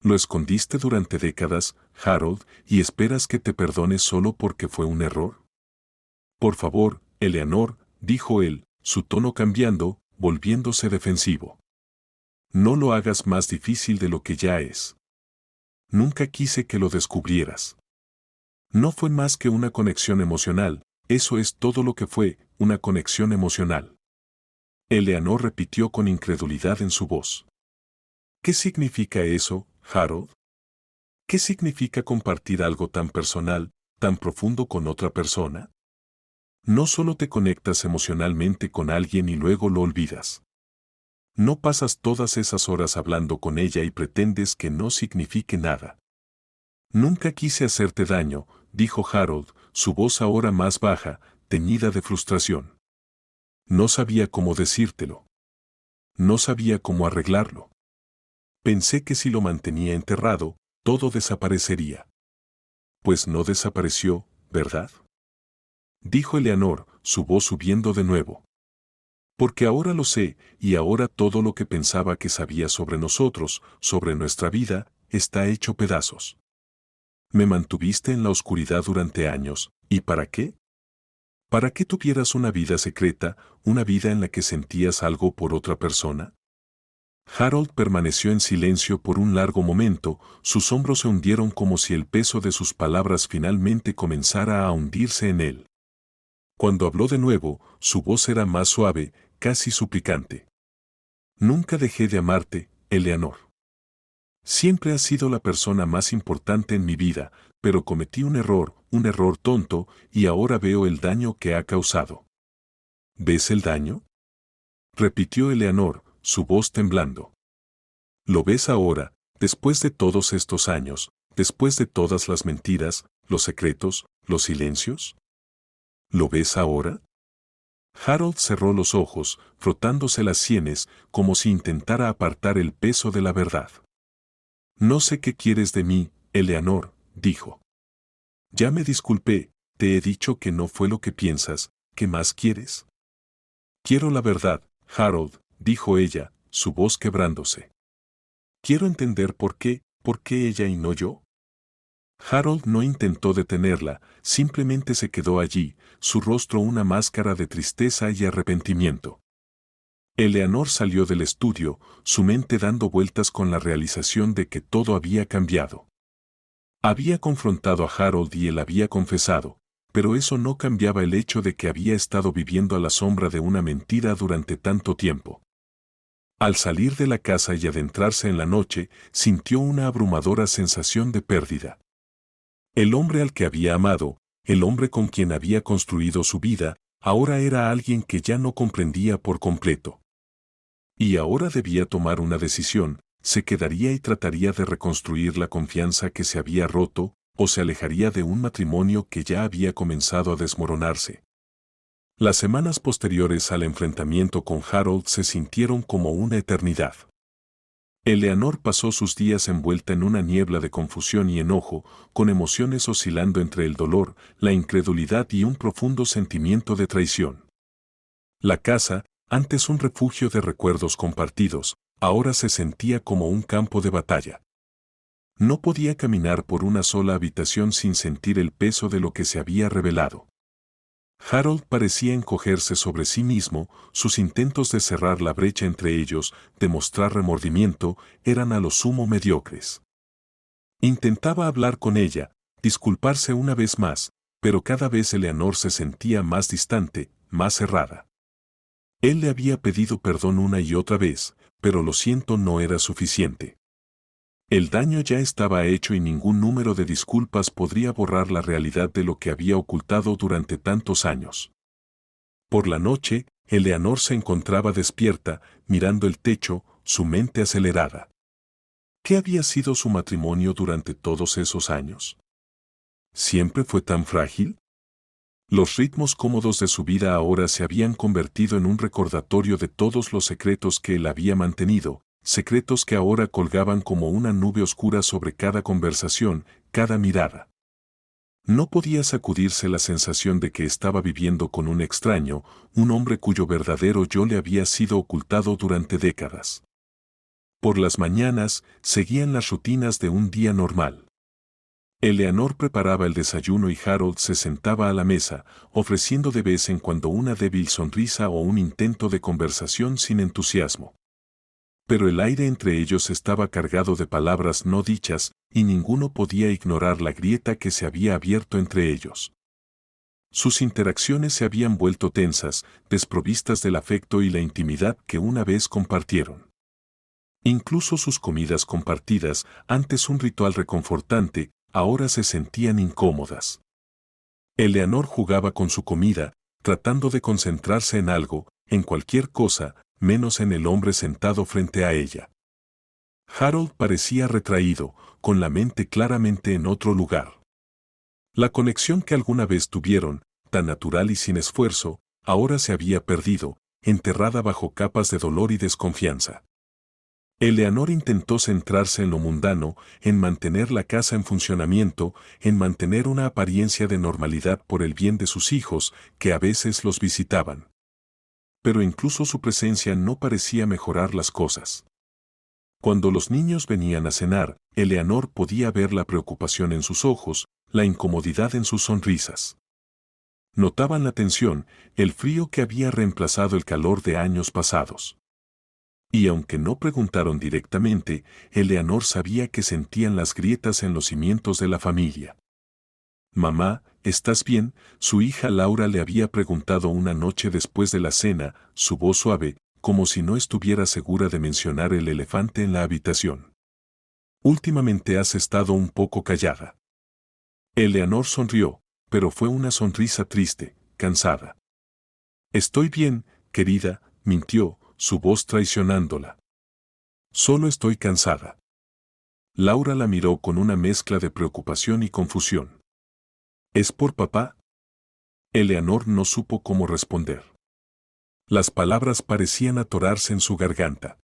S1: Lo escondiste durante décadas, Harold, y esperas que te perdone solo porque fue un error. Por favor, Eleanor, dijo él, su tono cambiando, volviéndose defensivo. No lo hagas más difícil de lo que ya es. Nunca quise que lo descubrieras. No fue más que una conexión emocional, eso es todo lo que fue, una conexión emocional. Eleanor repitió con incredulidad en su voz. ¿Qué significa eso, Harold? ¿Qué significa compartir algo tan personal, tan profundo con otra persona? No solo te conectas emocionalmente con alguien y luego lo olvidas. No pasas todas esas horas hablando con ella y pretendes que no signifique nada. Nunca quise hacerte daño, dijo Harold, su voz ahora más baja, teñida de frustración. No sabía cómo decírtelo. No sabía cómo arreglarlo. Pensé que si lo mantenía enterrado, todo desaparecería. Pues no desapareció, ¿verdad?, dijo Eleanor, su voz subiendo de nuevo. Porque ahora lo sé, y ahora todo lo que pensaba que sabía sobre nosotros, sobre nuestra vida, está hecho pedazos. Me mantuviste en la oscuridad durante años, ¿y para qué? ¿Para qué tuvieras una vida secreta, una vida en la que sentías algo por otra persona? Harold permaneció en silencio por un largo momento, sus hombros se hundieron como si el peso de sus palabras finalmente comenzara a hundirse en él. Cuando habló de nuevo, su voz era más suave, casi suplicante. Nunca dejé de amarte, Eleanor. Siempre has sido la persona más importante en mi vida, pero cometí un error tonto, y ahora veo el daño que ha causado. ¿Ves el daño?, repitió Eleanor, su voz temblando. ¿Lo ves ahora, después de todos estos años, después de todas las mentiras, los secretos, los silencios? ¿Lo ves ahora? Harold cerró los ojos, frotándose las sienes, como si intentara apartar el peso de la verdad. No sé qué quieres de mí, Eleanor, dijo. Ya me disculpé, te he dicho que no fue lo que piensas, ¿qué más quieres? Quiero la verdad, Harold, dijo ella, su voz quebrándose. Quiero entender por qué ella y no yo. Harold no intentó detenerla, simplemente se quedó allí, su rostro una máscara de tristeza y arrepentimiento. Eleanor salió del estudio, su mente dando vueltas con la realización de que todo había cambiado. Había confrontado a Harold y él había confesado, pero eso no cambiaba el hecho de que había estado viviendo a la sombra de una mentira durante tanto tiempo. Al salir de la casa y adentrarse en la noche, sintió una abrumadora sensación de pérdida. El hombre al que había amado, el hombre con quien había construido su vida, ahora era alguien que ya no comprendía por completo. Y ahora debía tomar una decisión: se quedaría y trataría de reconstruir la confianza que se había roto, o se alejaría de un matrimonio que ya había comenzado a desmoronarse. Las semanas posteriores al enfrentamiento con Harold se sintieron como una eternidad. Eleanor pasó sus días envuelta en una niebla de confusión y enojo, con emociones oscilando entre el dolor, la incredulidad y un profundo sentimiento de traición. La casa, antes un refugio de recuerdos compartidos, ahora se sentía como un campo de batalla. No podía caminar por una sola habitación sin sentir el peso de lo que se había revelado. Harold parecía encogerse sobre sí mismo, sus intentos de cerrar la brecha entre ellos, de mostrar remordimiento, eran a lo sumo mediocres. Intentaba hablar con ella, disculparse una vez más, pero cada vez Eleanor se sentía más distante, más cerrada. Él le había pedido perdón una y otra vez, pero lo siento no era suficiente. El daño ya estaba hecho y ningún número de disculpas podría borrar la realidad de lo que había ocultado durante tantos años. Por la noche, Eleanor se encontraba despierta, mirando el techo, su mente acelerada. ¿Qué había sido su matrimonio durante todos esos años? ¿Siempre fue tan frágil? Los ritmos cómodos de su vida ahora se habían convertido en un recordatorio de todos los secretos que él había mantenido, secretos que ahora colgaban como una nube oscura sobre cada conversación, cada mirada. No podía sacudirse la sensación de que estaba viviendo con un extraño, un hombre cuyo verdadero yo le había sido ocultado durante décadas. Por las mañanas, seguían las rutinas de un día normal. Eleanor preparaba el desayuno y Harold se sentaba a la mesa, ofreciendo de vez en cuando una débil sonrisa o un intento de conversación sin entusiasmo. Pero el aire entre ellos estaba cargado de palabras no dichas, y ninguno podía ignorar la grieta que se había abierto entre ellos. Sus interacciones se habían vuelto tensas, desprovistas del afecto y la intimidad que una vez compartieron. Incluso sus comidas compartidas, antes un ritual reconfortante, ahora se sentían incómodas. Eleanor jugaba con su comida, tratando de concentrarse en algo, en cualquier cosa, menos en el hombre sentado frente a ella. Harold parecía retraído, con la mente claramente en otro lugar. La conexión que alguna vez tuvieron, tan natural y sin esfuerzo, ahora se había perdido, enterrada bajo capas de dolor y desconfianza. Eleanor intentó centrarse en lo mundano, en mantener la casa en funcionamiento, en mantener una apariencia de normalidad por el bien de sus hijos, que a veces los visitaban. Pero incluso su presencia no parecía mejorar las cosas. Cuando los niños venían a cenar, Eleanor podía ver la preocupación en sus ojos, la incomodidad en sus sonrisas. Notaban la tensión, el frío que había reemplazado el calor de años pasados. Y aunque no preguntaron directamente, Eleanor sabía que sentían las grietas en los cimientos de la familia. «Mamá, ¿estás bien?», su hija Laura le había preguntado una noche después de la cena, su voz suave, como si no estuviera segura de mencionar el elefante en la habitación. «Últimamente has estado un poco callada». Eleanor sonrió, pero fue una sonrisa triste, cansada. «Estoy bien, querida», mintió, su voz traicionándola. «Solo estoy cansada». Laura la miró con una mezcla de preocupación y confusión. «¿Es por papá?». Eleanor no supo cómo responder. Las palabras parecían atorarse en su garganta.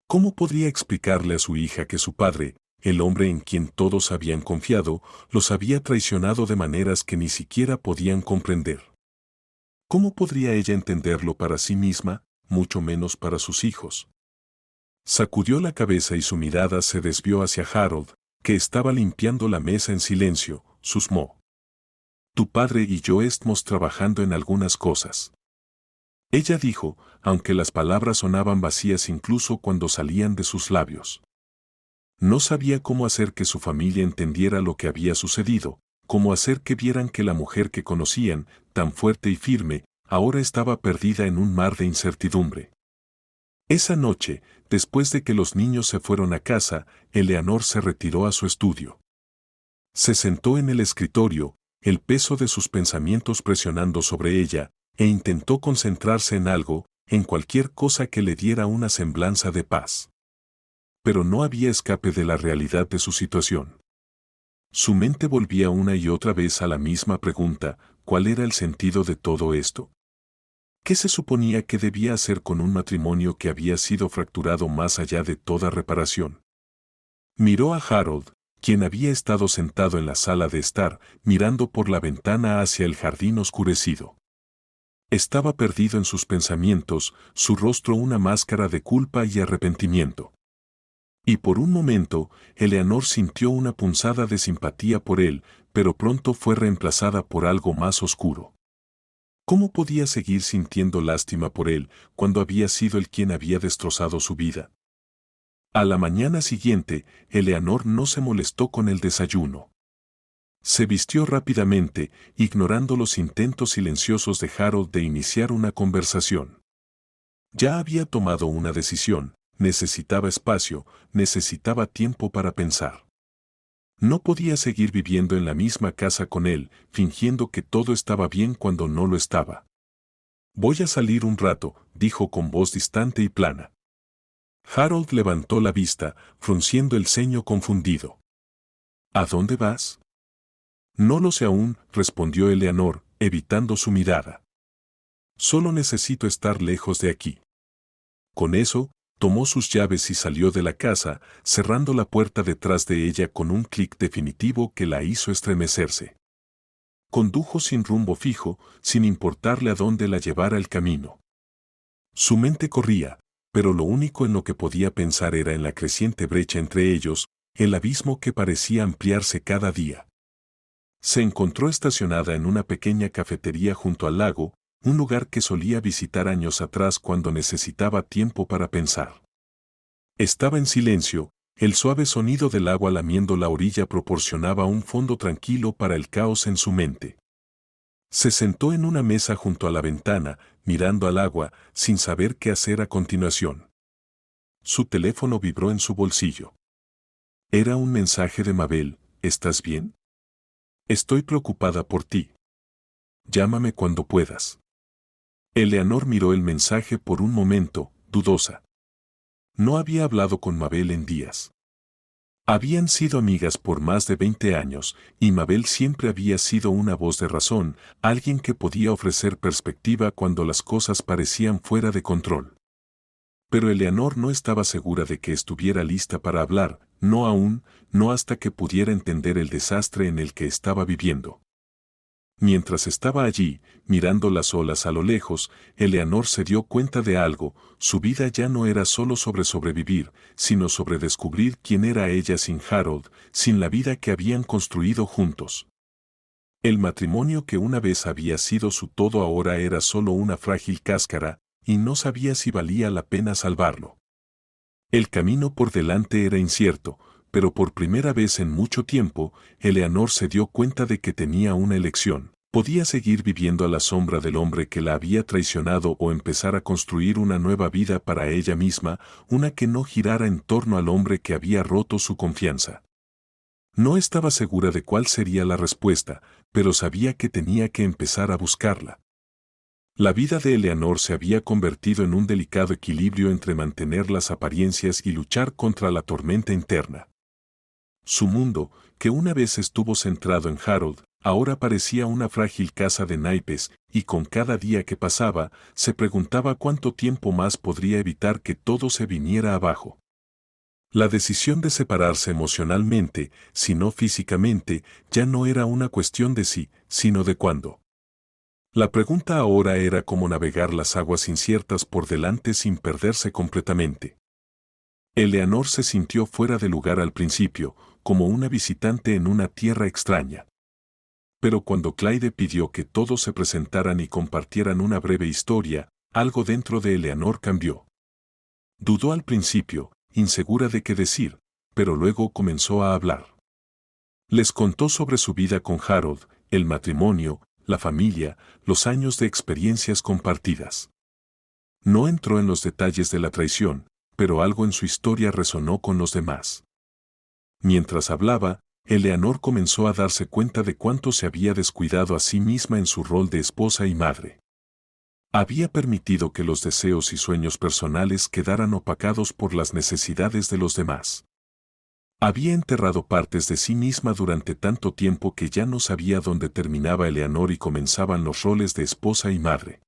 S1: ¿Cómo podría explicarle a su hija que su padre, el hombre en quien todos habían confiado, los había traicionado de maneras que ni siquiera podían comprender? ¿Cómo podría ella entenderlo para sí misma, mucho menos para sus hijos? Sacudió la cabeza y su mirada se desvió hacia Harold, que estaba limpiando la mesa en silencio, susmó. «Tu padre y yo estamos trabajando en algunas cosas». Ella dijo, aunque las palabras sonaban vacías incluso cuando salían de sus labios. No sabía cómo hacer que su familia entendiera lo que había sucedido, cómo hacer que vieran que la mujer que conocían, tan fuerte y firme, ahora estaba perdida en un mar de incertidumbre. Esa noche, después de que los niños se fueron a casa, Eleanor se retiró a su estudio. Se sentó en el escritorio, el peso de sus pensamientos presionando sobre ella, e intentó concentrarse en algo, en cualquier cosa que le diera una semblanza de paz. Pero no había escape de la realidad de su situación. Su mente volvía una y otra vez a la misma pregunta: ¿cuál era el sentido de todo esto? ¿Qué se suponía que debía hacer con un matrimonio que había sido fracturado más allá de toda reparación? Miró a Harold, quien había estado sentado en la sala de estar, mirando por la ventana hacia el jardín oscurecido. Estaba perdido en sus pensamientos, su rostro una máscara de culpa y arrepentimiento. Y por un momento, Eleanor sintió una punzada de simpatía por él, pero pronto fue reemplazada por algo más oscuro. ¿Cómo podía seguir sintiendo lástima por él cuando había sido él quien había destrozado su vida? A la mañana siguiente, Eleanor no se molestó con el desayuno. Se vistió rápidamente, ignorando los intentos silenciosos de Harold de iniciar una conversación. Ya había tomado una decisión: necesitaba espacio, necesitaba tiempo para pensar. No podía seguir viviendo en la misma casa con él, fingiendo que todo estaba bien cuando no lo estaba. «Voy a salir un rato», dijo con voz distante y plana. Harold levantó la vista, frunciendo el ceño confundido. «¿A dónde vas?» «No lo sé aún», respondió Eleanor, evitando su mirada. «Solo necesito estar lejos de aquí». Con eso, tomó sus llaves y salió de la casa, cerrando la puerta detrás de ella con un clic definitivo que la hizo estremecerse. Condujo sin rumbo fijo, sin importarle a dónde la llevara el camino. Su mente corría, pero lo único en lo que podía pensar era en la creciente brecha entre ellos, el abismo que parecía ampliarse cada día. Se encontró estacionada en una pequeña cafetería junto al lago, un lugar que solía visitar años atrás cuando necesitaba tiempo para pensar. Estaba en silencio, el suave sonido del agua lamiendo la orilla proporcionaba un fondo tranquilo para el caos en su mente. Se sentó en una mesa junto a la ventana, mirando al agua, sin saber qué hacer a continuación. Su teléfono vibró en su bolsillo. Era un mensaje de Mabel: «¿Estás bien? Estoy preocupada por ti. Llámame cuando puedas». Eleanor miró el mensaje por un momento, dudosa. No había hablado con Mabel en días. Habían sido amigas por más de 20 años, y Mabel siempre había sido una voz de razón, alguien que podía ofrecer perspectiva cuando las cosas parecían fuera de control. Pero Eleanor no estaba segura de que estuviera lista para hablar, no aún, no hasta que pudiera entender el desastre en el que estaba viviendo. Mientras estaba allí, mirando las olas a lo lejos, Eleanor se dio cuenta de algo: su vida ya no era solo sobre sobrevivir, sino sobre descubrir quién era ella sin Harold, sin la vida que habían construido juntos. El matrimonio que una vez había sido su todo ahora era solo una frágil cáscara, y no sabía si valía la pena salvarlo. El camino por delante era incierto, pero por primera vez en mucho tiempo, Eleanor se dio cuenta de que tenía una elección: podía seguir viviendo a la sombra del hombre que la había traicionado o empezar a construir una nueva vida para ella misma, una que no girara en torno al hombre que había roto su confianza. No estaba segura de cuál sería la respuesta, pero sabía que tenía que empezar a buscarla. La vida de Eleanor se había convertido en un delicado equilibrio entre mantener las apariencias y luchar contra la tormenta interna. Su mundo, que una vez estuvo centrado en Harold, ahora parecía una frágil casa de naipes, y con cada día que pasaba, se preguntaba cuánto tiempo más podría evitar que todo se viniera abajo. La decisión de separarse emocionalmente, si no físicamente, ya no era una cuestión de si, sino de cuándo. La pregunta ahora era cómo navegar las aguas inciertas por delante sin perderse completamente. Eleanor se sintió fuera de lugar al principio, como una visitante en una tierra extraña. Pero cuando Clyde pidió que todos se presentaran y compartieran una breve historia, algo dentro de Eleanor cambió. Dudó al principio, insegura de qué decir, pero luego comenzó a hablar. Les contó sobre su vida con Harold, el matrimonio, la familia, los años de experiencias compartidas. No entró en los detalles de la traición, pero algo en su historia resonó con los demás. Mientras hablaba, Eleanor comenzó a darse cuenta de cuánto se había descuidado a sí misma en su rol de esposa y madre. Había permitido que los deseos y sueños personales quedaran opacados por las necesidades de los demás. Había enterrado partes de sí misma durante tanto tiempo que ya no sabía dónde terminaba Eleanor y comenzaban los roles de esposa y madre.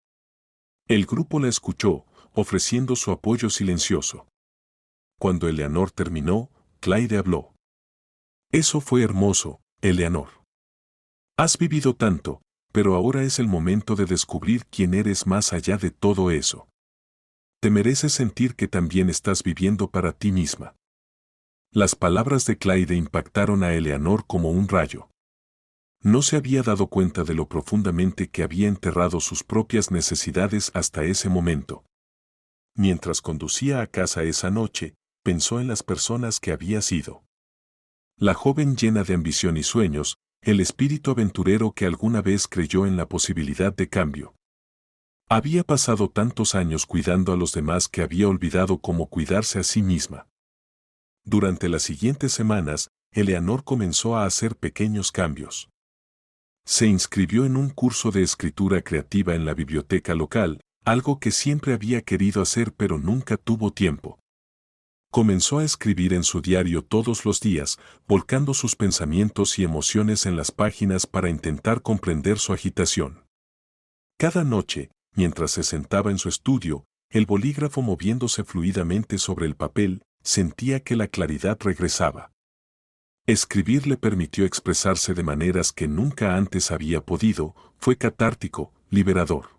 S1: El grupo la escuchó, ofreciendo su apoyo silencioso. Cuando Eleanor terminó, Clyde habló. Eso fue hermoso, Eleanor. Has vivido tanto, pero ahora es el momento de descubrir quién eres más allá de todo eso. Te mereces sentir que también estás viviendo para ti misma. Las palabras de Clyde impactaron a Eleanor como un rayo. No se había dado cuenta de lo profundamente que había enterrado sus propias necesidades hasta ese momento. Mientras conducía a casa esa noche, pensó en las personas que había sido. La joven llena de ambición y sueños, el espíritu aventurero que alguna vez creyó en la posibilidad de cambio. Había pasado tantos años cuidando a los demás que había olvidado cómo cuidarse a sí misma. Durante las siguientes semanas, Eleanor comenzó a hacer pequeños cambios. Se inscribió en un curso de escritura creativa en la biblioteca local, algo que siempre había querido hacer pero nunca tuvo tiempo. Comenzó a escribir en su diario todos los días, volcando sus pensamientos y emociones en las páginas para intentar comprender su agitación. Cada noche, mientras se sentaba en su estudio, el bolígrafo moviéndose fluidamente sobre el papel, sentía que la claridad regresaba. Escribir le permitió expresarse de maneras que nunca antes había podido, fue catártico, liberador.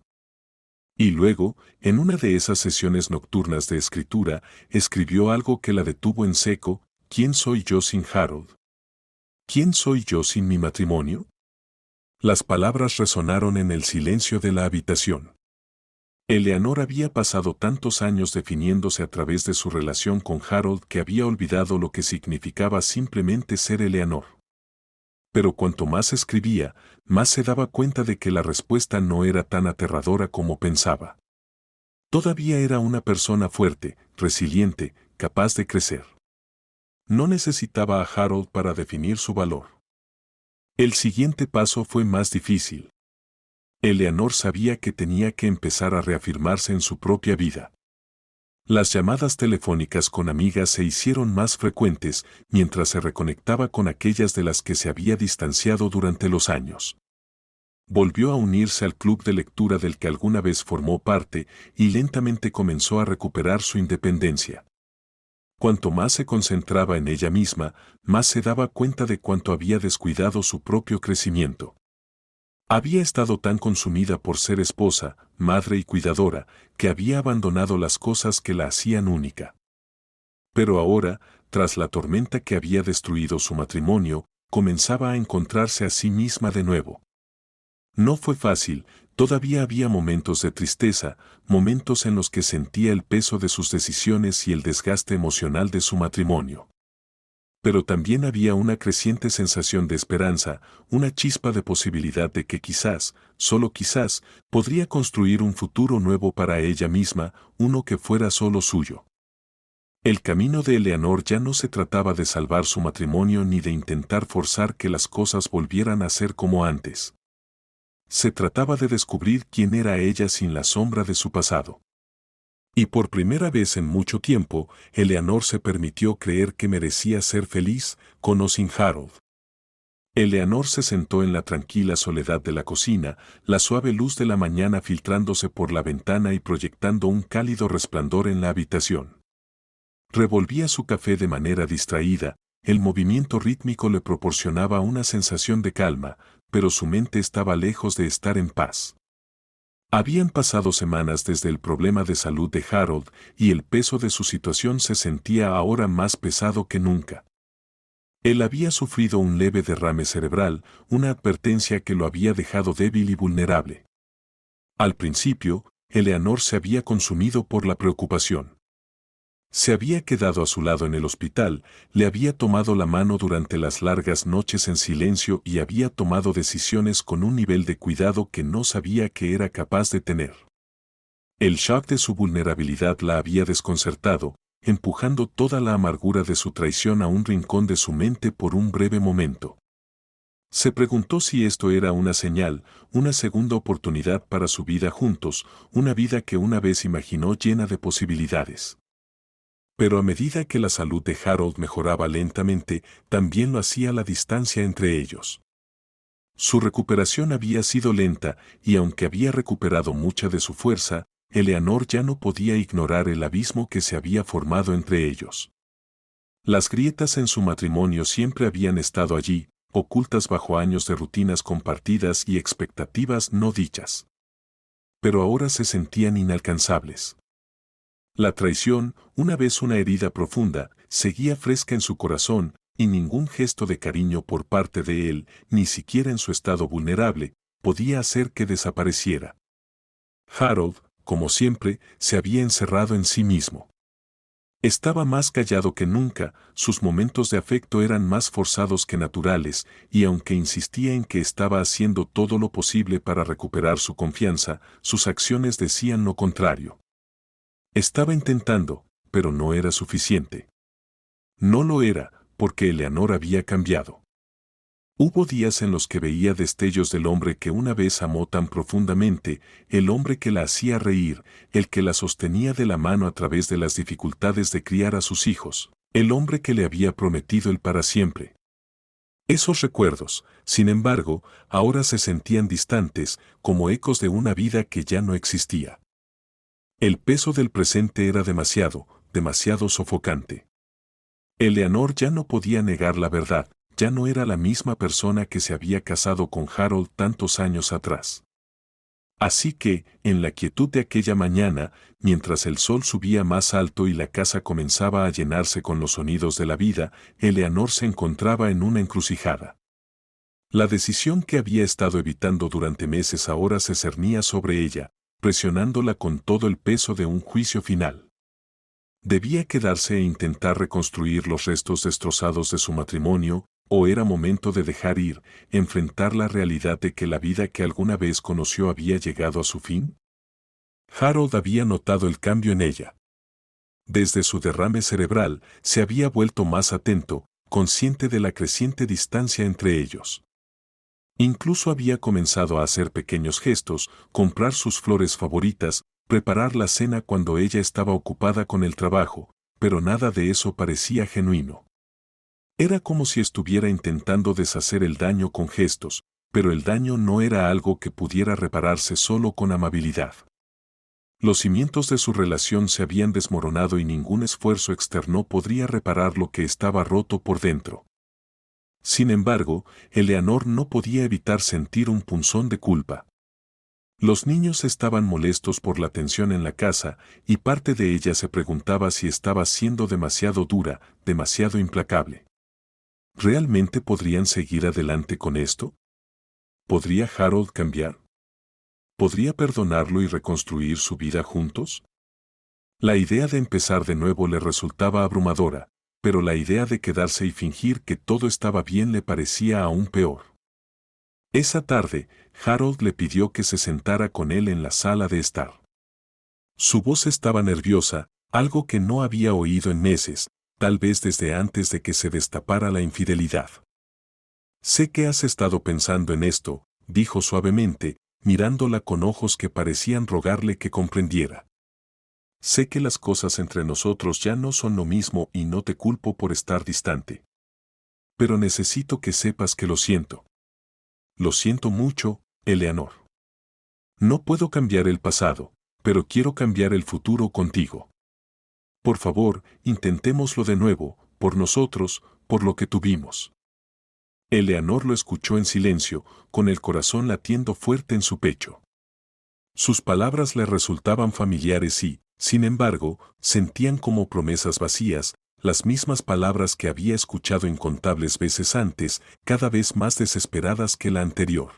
S1: Y luego, en una de esas sesiones nocturnas de escritura, escribió algo que la detuvo en seco: ¿quién soy yo sin Harold? ¿Quién soy yo sin mi matrimonio? Las palabras resonaron en el silencio de la habitación. Eleanor había pasado tantos años definiéndose a través de su relación con Harold que había olvidado lo que significaba simplemente ser Eleanor. Pero cuanto más escribía, más se daba cuenta de que la respuesta no era tan aterradora como pensaba. Todavía era una persona fuerte, resiliente, capaz de crecer. No necesitaba a Harold para definir su valor. El siguiente paso fue más difícil. Eleanor sabía que tenía que empezar a reafirmarse en su propia vida. Las llamadas telefónicas con amigas se hicieron más frecuentes mientras se reconectaba con aquellas de las que se había distanciado durante los años. Volvió a unirse al club de lectura del que alguna vez formó parte y lentamente comenzó a recuperar su independencia. Cuanto más se concentraba en ella misma, más se daba cuenta de cuánto había descuidado su propio crecimiento. Había estado tan consumida por ser esposa, madre y cuidadora, que había abandonado las cosas que la hacían única. Pero ahora, tras la tormenta que había destruido su matrimonio, comenzaba a encontrarse a sí misma de nuevo. No fue fácil, todavía había momentos de tristeza, momentos en los que sentía el peso de sus decisiones y el desgaste emocional de su matrimonio. Pero también había una creciente sensación de esperanza, una chispa de posibilidad de que quizás, solo quizás, podría construir un futuro nuevo para ella misma, uno que fuera solo suyo. El camino de Eleanor ya no se trataba de salvar su matrimonio ni de intentar forzar que las cosas volvieran a ser como antes. Se trataba de descubrir quién era ella sin la sombra de su pasado. Y por primera vez en mucho tiempo, Eleanor se permitió creer que merecía ser feliz, con o sin Harold. Eleanor se sentó en la tranquila soledad de la cocina, la suave luz de la mañana filtrándose por la ventana y proyectando un cálido resplandor en la habitación. Revolvía su café de manera distraída, el movimiento rítmico le proporcionaba una sensación de calma, pero su mente estaba lejos de estar en paz. Habían pasado semanas desde el problema de salud de Harold y el peso de su situación se sentía ahora más pesado que nunca. Él había sufrido un leve derrame cerebral, una advertencia que lo había dejado débil y vulnerable. Al principio, Eleanor se había consumido por la preocupación. Se había quedado a su lado en el hospital, le había tomado la mano durante las largas noches en silencio y había tomado decisiones con un nivel de cuidado que no sabía que era capaz de tener. El shock de su vulnerabilidad la había desconcertado, empujando toda la amargura de su traición a un rincón de su mente por un breve momento. Se preguntó si esto era una señal, una segunda oportunidad para su vida juntos, una vida que una vez imaginó llena de posibilidades. Pero a medida que la salud de Harold mejoraba lentamente, también lo hacía la distancia entre ellos. Su recuperación había sido lenta y aunque había recuperado mucha de su fuerza, Eleanor ya no podía ignorar el abismo que se había formado entre ellos. Las grietas en su matrimonio siempre habían estado allí, ocultas bajo años de rutinas compartidas y expectativas no dichas. Pero ahora se sentían inalcanzables. La traición, una vez una herida profunda, seguía fresca en su corazón, y ningún gesto de cariño por parte de él, ni siquiera en su estado vulnerable, podía hacer que desapareciera. Harold, como siempre, se había encerrado en sí mismo. Estaba más callado que nunca, sus momentos de afecto eran más forzados que naturales, y aunque insistía en que estaba haciendo todo lo posible para recuperar su confianza, sus acciones decían lo contrario. Estaba intentando, pero no era suficiente. No lo era, porque Eleanor había cambiado. Hubo días en los que veía destellos del hombre que una vez amó tan profundamente, el hombre que la hacía reír, el que la sostenía de la mano a través de las dificultades de criar a sus hijos, el hombre que le había prometido el para siempre. Esos recuerdos, sin embargo, ahora se sentían distantes, como ecos de una vida que ya no existía. El peso del presente era demasiado sofocante. Eleanor ya no podía negar la verdad, ya no era la misma persona que se había casado con Harold tantos años atrás. Así que, en la quietud de aquella mañana, mientras el sol subía más alto y la casa comenzaba a llenarse con los sonidos de la vida, Eleanor se encontraba en una encrucijada. La decisión que había estado evitando durante meses ahora se cernía sobre ella, presionándola con todo el peso de un juicio final. ¿Debía quedarse e intentar reconstruir los restos destrozados de su matrimonio, o era momento de dejar ir, enfrentar la realidad de que la vida que alguna vez conoció había llegado a su fin? Harold había notado el cambio en ella. Desde su derrame cerebral, se había vuelto más atento, consciente de la creciente distancia entre ellos. Incluso había comenzado a hacer pequeños gestos, comprar sus flores favoritas, preparar la cena cuando ella estaba ocupada con el trabajo, pero nada de eso parecía genuino. Era como si estuviera intentando deshacer el daño con gestos, pero el daño no era algo que pudiera repararse solo con amabilidad. Los cimientos de su relación se habían desmoronado y ningún esfuerzo externo podría reparar lo que estaba roto por dentro. Sin embargo, Eleanor no podía evitar sentir un punzón de culpa. Los niños estaban molestos por la tensión en la casa, y parte de ella se preguntaba si estaba siendo demasiado dura, demasiado implacable. ¿Realmente podrían seguir adelante con esto? ¿Podría Harold cambiar? ¿Podría perdonarlo y reconstruir su vida juntos? La idea de empezar de nuevo le resultaba abrumadora, pero la idea de quedarse y fingir que todo estaba bien le parecía aún peor. Esa tarde, Harold le pidió que se sentara con él en la sala de estar. Su voz estaba nerviosa, algo que no había oído en meses, tal vez desde antes de que se destapara la infidelidad. Sé que has estado pensando en esto, dijo suavemente, mirándola con ojos que parecían rogarle que comprendiera. Sé que las cosas entre nosotros ya no son lo mismo y no te culpo por estar distante. Pero necesito que sepas que lo siento. Lo siento mucho, Eleanor. No puedo cambiar el pasado, pero quiero cambiar el futuro contigo. Por favor, intentémoslo de nuevo, por nosotros, por lo que tuvimos. Eleanor lo escuchó en silencio, con el corazón latiendo fuerte en su pecho. Sus palabras le resultaban familiares y, sin embargo, sentían como promesas vacías, las mismas palabras que había escuchado incontables veces antes, cada vez más desesperadas que la anterior.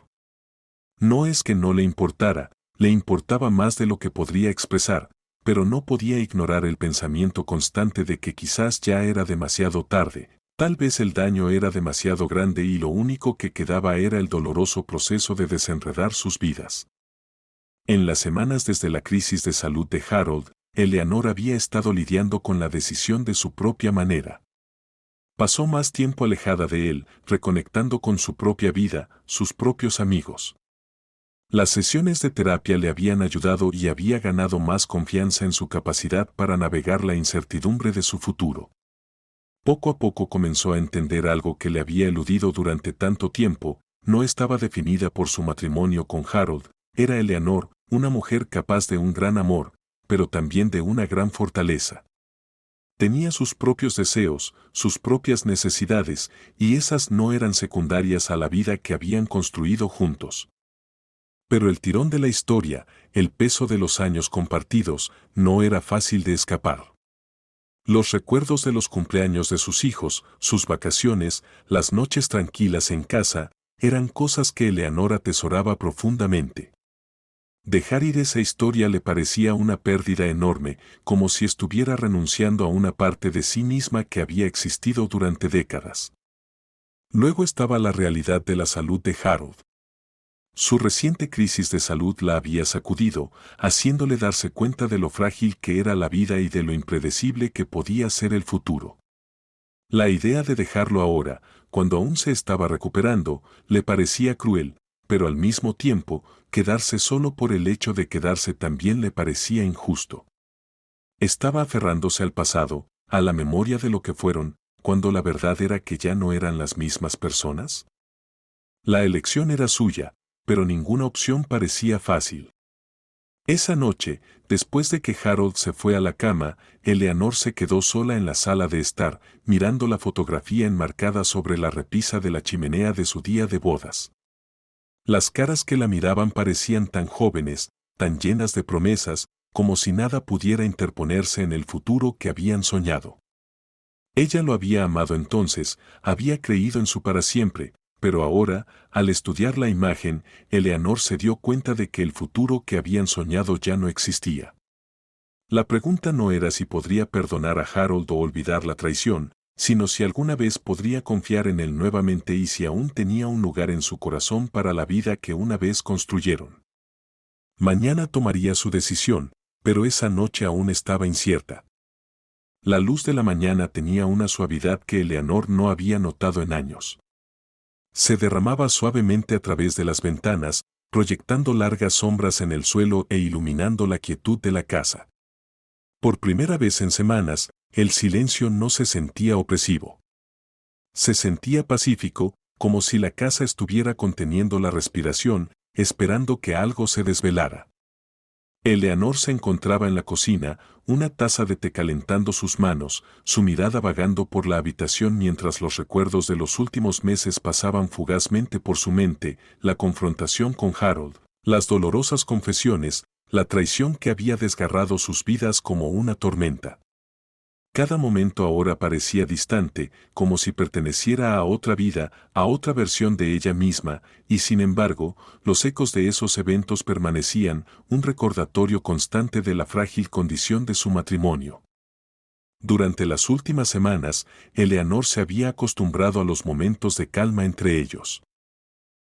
S1: No es que no le importara, Le importaba más de lo que podría expresar, pero no podía ignorar el pensamiento constante de que quizás ya era demasiado tarde, tal vez el daño era demasiado grande y lo único que quedaba era el doloroso proceso de desenredar sus vidas. En las semanas desde la crisis de salud de Harold, Eleanor había estado lidiando con la decisión de su propia manera. Pasó más tiempo alejada de él, reconectando con su propia vida, sus propios amigos. Las sesiones de terapia le habían ayudado y había ganado más confianza en su capacidad para navegar la incertidumbre de su futuro. Poco a poco comenzó a entender algo que le había eludido durante tanto tiempo: no estaba definida por su matrimonio con Harold, era Eleanor, una mujer capaz de un gran amor, pero también de una gran fortaleza. Tenía sus propios deseos, sus propias necesidades, y esas no eran secundarias a la vida que habían construido juntos. Pero el tirón de la historia, el peso de los años compartidos, no era fácil de escapar. Los recuerdos de los cumpleaños de sus hijos, sus vacaciones, las noches tranquilas en casa, eran cosas que Eleanor atesoraba profundamente. Dejar ir esa historia le parecía una pérdida enorme, como si estuviera renunciando a una parte de sí misma que había existido durante décadas. Luego estaba la realidad de la salud de Harold. Su reciente crisis de salud la había sacudido, haciéndole darse cuenta de lo frágil que era la vida y de lo impredecible que podía ser el futuro. La idea de dejarlo ahora, cuando aún se estaba recuperando, le parecía cruel, pero al mismo tiempo, quedarse solo por el hecho de quedarse también le parecía injusto. Estaba aferrándose al pasado, a la memoria de lo que fueron, cuando la verdad era que ya no eran las mismas personas. La elección era suya, pero ninguna opción parecía fácil. Esa noche, después de que Harold se fue a la cama, Eleanor se quedó sola en la sala de estar, mirando la fotografía enmarcada sobre la repisa de la chimenea de su día de bodas. Las caras que la miraban parecían tan jóvenes, tan llenas de promesas, como si nada pudiera interponerse en el futuro que habían soñado. Ella lo había amado entonces, había creído en su para siempre, pero ahora, al estudiar la imagen, Eleanor se dio cuenta de que el futuro que habían soñado ya no existía. La pregunta no era si podría perdonar a Harold o olvidar la traición, sino si alguna vez podría confiar en él nuevamente y si aún tenía un lugar en su corazón para la vida que una vez construyeron. Mañana tomaría su decisión, pero esa noche aún estaba incierta. La luz de la mañana tenía una suavidad que Eleanor no había notado en años. Se derramaba suavemente a través de las ventanas, proyectando largas sombras en el suelo e iluminando la quietud de la casa. Por primera vez en semanas, el silencio no se sentía opresivo. Se sentía pacífico, como si la casa estuviera conteniendo la respiración, esperando que algo se desvelara. Eleanor se encontraba en la cocina, una taza de té calentando sus manos, su mirada vagando por la habitación mientras los recuerdos de los últimos meses pasaban fugazmente por su mente: la confrontación con Harold, las dolorosas confesiones, la traición que había desgarrado sus vidas como una tormenta. Cada momento ahora parecía distante, como si perteneciera a otra vida, a otra versión de ella misma, y sin embargo, los ecos de esos eventos permanecían, un recordatorio constante de la frágil condición de su matrimonio. Durante las últimas semanas, Eleanor se había acostumbrado a los momentos de calma entre ellos.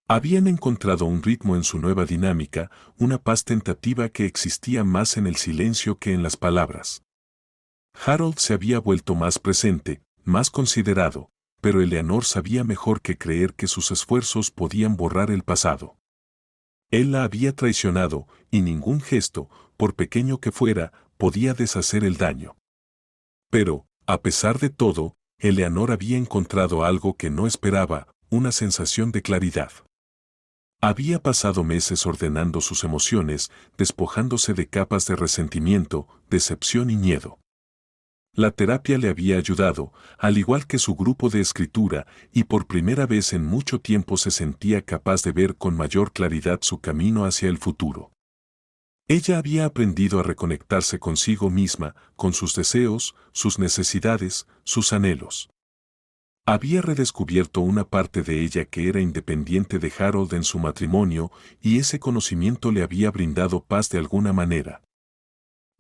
S1: Habían encontrado un ritmo en su nueva dinámica, una paz tentativa que existía más en el silencio que en las palabras. Harold se había vuelto más presente, más considerado, pero Eleanor sabía mejor que creer que sus esfuerzos podían borrar el pasado. Él la había traicionado, y ningún gesto, por pequeño que fuera, podía deshacer el daño. Pero, a pesar de todo, Eleanor había encontrado algo que no esperaba: una sensación de claridad. Había pasado meses ordenando sus emociones, despojándose de capas de resentimiento, decepción y miedo. La terapia le había ayudado, al igual que su grupo de escritura, y por primera vez en mucho tiempo se sentía capaz de ver con mayor claridad su camino hacia el futuro. Ella había aprendido a reconectarse consigo misma, con sus deseos, sus necesidades, sus anhelos. Había redescubierto una parte de ella que era independiente de Harold en su matrimonio, y ese conocimiento le había brindado paz de alguna manera.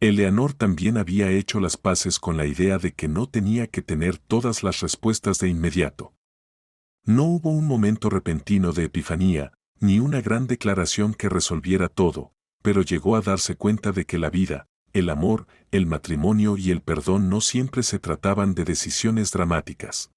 S1: Eleanor también había hecho las paces con la idea de que no tenía que tener todas las respuestas de inmediato. No hubo un momento repentino de epifanía, ni una gran declaración que resolviera todo, pero llegó a darse cuenta de que la vida, el amor, el matrimonio y el perdón no siempre se trataban de decisiones dramáticas.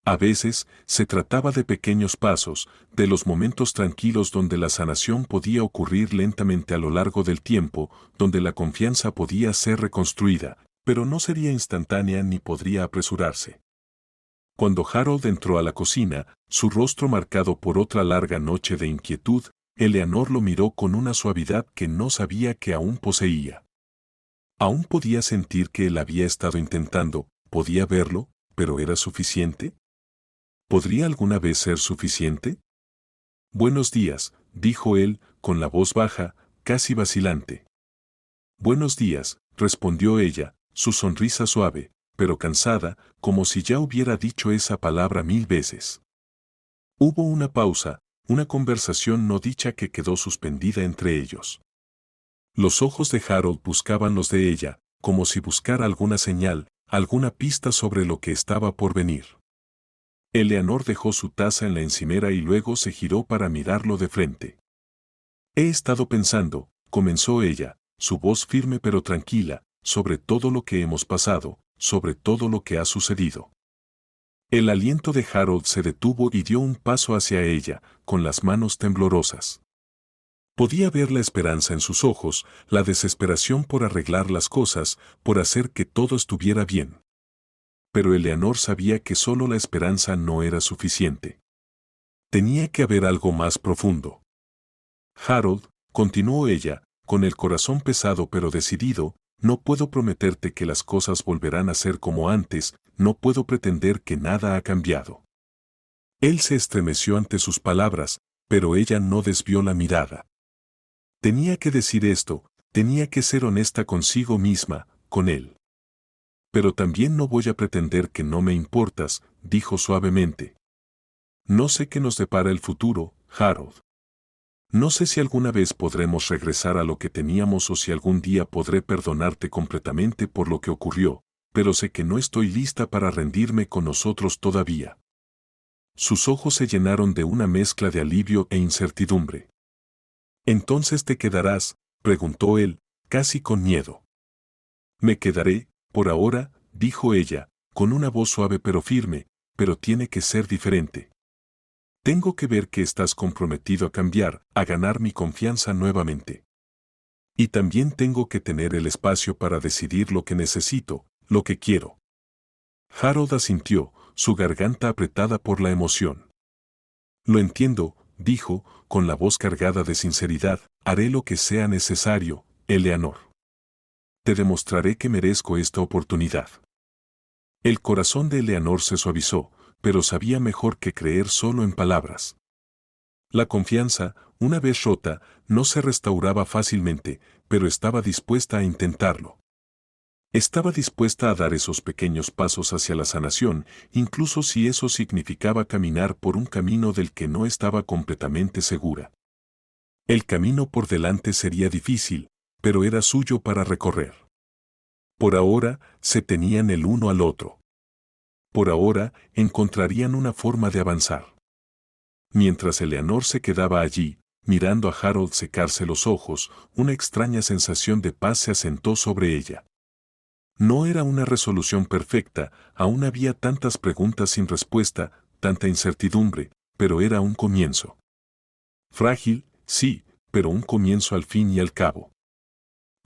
S1: A veces, se trataba de pequeños pasos, de los momentos tranquilos donde la sanación podía ocurrir lentamente a lo largo del tiempo, donde la confianza podía ser reconstruida, pero no sería instantánea ni podría apresurarse. Cuando Harold entró a la cocina, su rostro marcado por otra larga noche de inquietud, Eleanor lo miró con una suavidad que no sabía que aún poseía. Aún podía sentir que él había estado intentando, podía verlo, pero ¿era suficiente? ¿Podría alguna vez ser suficiente? Buenos días, dijo él, con la voz baja, casi vacilante. Buenos días, respondió ella, su sonrisa suave, pero cansada, como si ya hubiera dicho esa palabra 1000 veces. Hubo una pausa, una conversación no dicha que quedó suspendida entre ellos. Los ojos de Harold buscaban los de ella, como si buscara alguna señal, alguna pista sobre lo que estaba por venir. Eleanor dejó su taza en la encimera y luego se giró para mirarlo de frente. He estado pensando, comenzó ella, su voz firme pero tranquila, sobre todo lo que hemos pasado, sobre todo lo que ha sucedido. El aliento de Harold se detuvo y dio un paso hacia ella, con las manos temblorosas. Podía ver la esperanza en sus ojos, la desesperación por arreglar las cosas, por hacer que todo estuviera bien. Pero Eleanor sabía que solo la esperanza no era suficiente. Tenía que haber algo más profundo. Harold, continuó ella, con el corazón pesado pero decidido, no puedo prometerte que las cosas volverán a ser como antes, no puedo pretender que nada ha cambiado. Él se estremeció ante sus palabras, pero ella no desvió la mirada. Tenía que decir esto, tenía que ser honesta consigo misma, con él. Pero también no voy a pretender que no me importas, dijo suavemente. No sé qué nos depara el futuro, Harold. No sé si alguna vez podremos regresar a lo que teníamos o si algún día podré perdonarte completamente por lo que ocurrió, pero sé que no estoy lista para rendirme con nosotros todavía. Sus ojos se llenaron de una mezcla de alivio e incertidumbre. ¿Entonces te quedarás?, preguntó él, casi con miedo. Me quedaré, por ahora, dijo ella, con una voz suave pero firme, pero tiene que ser diferente. Tengo que ver que estás comprometido a cambiar, a ganar mi confianza nuevamente. Y también tengo que tener el espacio para decidir lo que necesito, lo que quiero. Harold asintió, su garganta apretada por la emoción. Lo entiendo, dijo, con la voz cargada de sinceridad, haré lo que sea necesario, Eleanor. Te demostraré que merezco esta oportunidad. El corazón de Eleanor se suavizó, pero sabía mejor que creer solo en palabras. La confianza, una vez rota, no se restauraba fácilmente, pero estaba dispuesta a intentarlo. Estaba dispuesta a dar esos pequeños pasos hacia la sanación, incluso si eso significaba caminar por un camino del que no estaba completamente segura. El camino por delante sería difícil, pero era suyo para recorrer. Por ahora, se tenían el uno al otro. Por ahora, encontrarían una forma de avanzar. Mientras Eleanor se quedaba allí, mirando a Harold secarse los ojos, una extraña sensación de paz se asentó sobre ella. No era una resolución perfecta, aún había tantas preguntas sin respuesta, tanta incertidumbre, pero era un comienzo. Frágil, sí, pero un comienzo al fin y al cabo.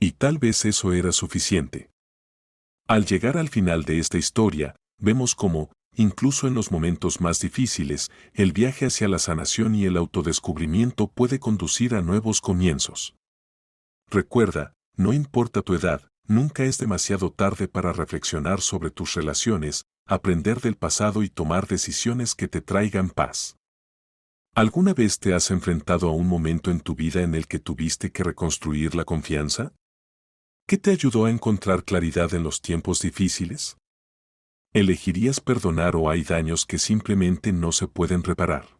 S1: Y tal vez eso era suficiente. Al llegar al final de esta historia, vemos cómo, incluso en los momentos más difíciles, el viaje hacia la sanación y el autodescubrimiento puede conducir a nuevos comienzos. Recuerda, no importa tu edad, nunca es demasiado tarde para reflexionar sobre tus relaciones, aprender del pasado y tomar decisiones que te traigan paz. ¿Alguna vez te has enfrentado a un momento en tu vida en el que tuviste que reconstruir la confianza? ¿Qué te ayudó a encontrar claridad en los tiempos difíciles? ¿Elegirías perdonar o hay daños que simplemente no se pueden reparar?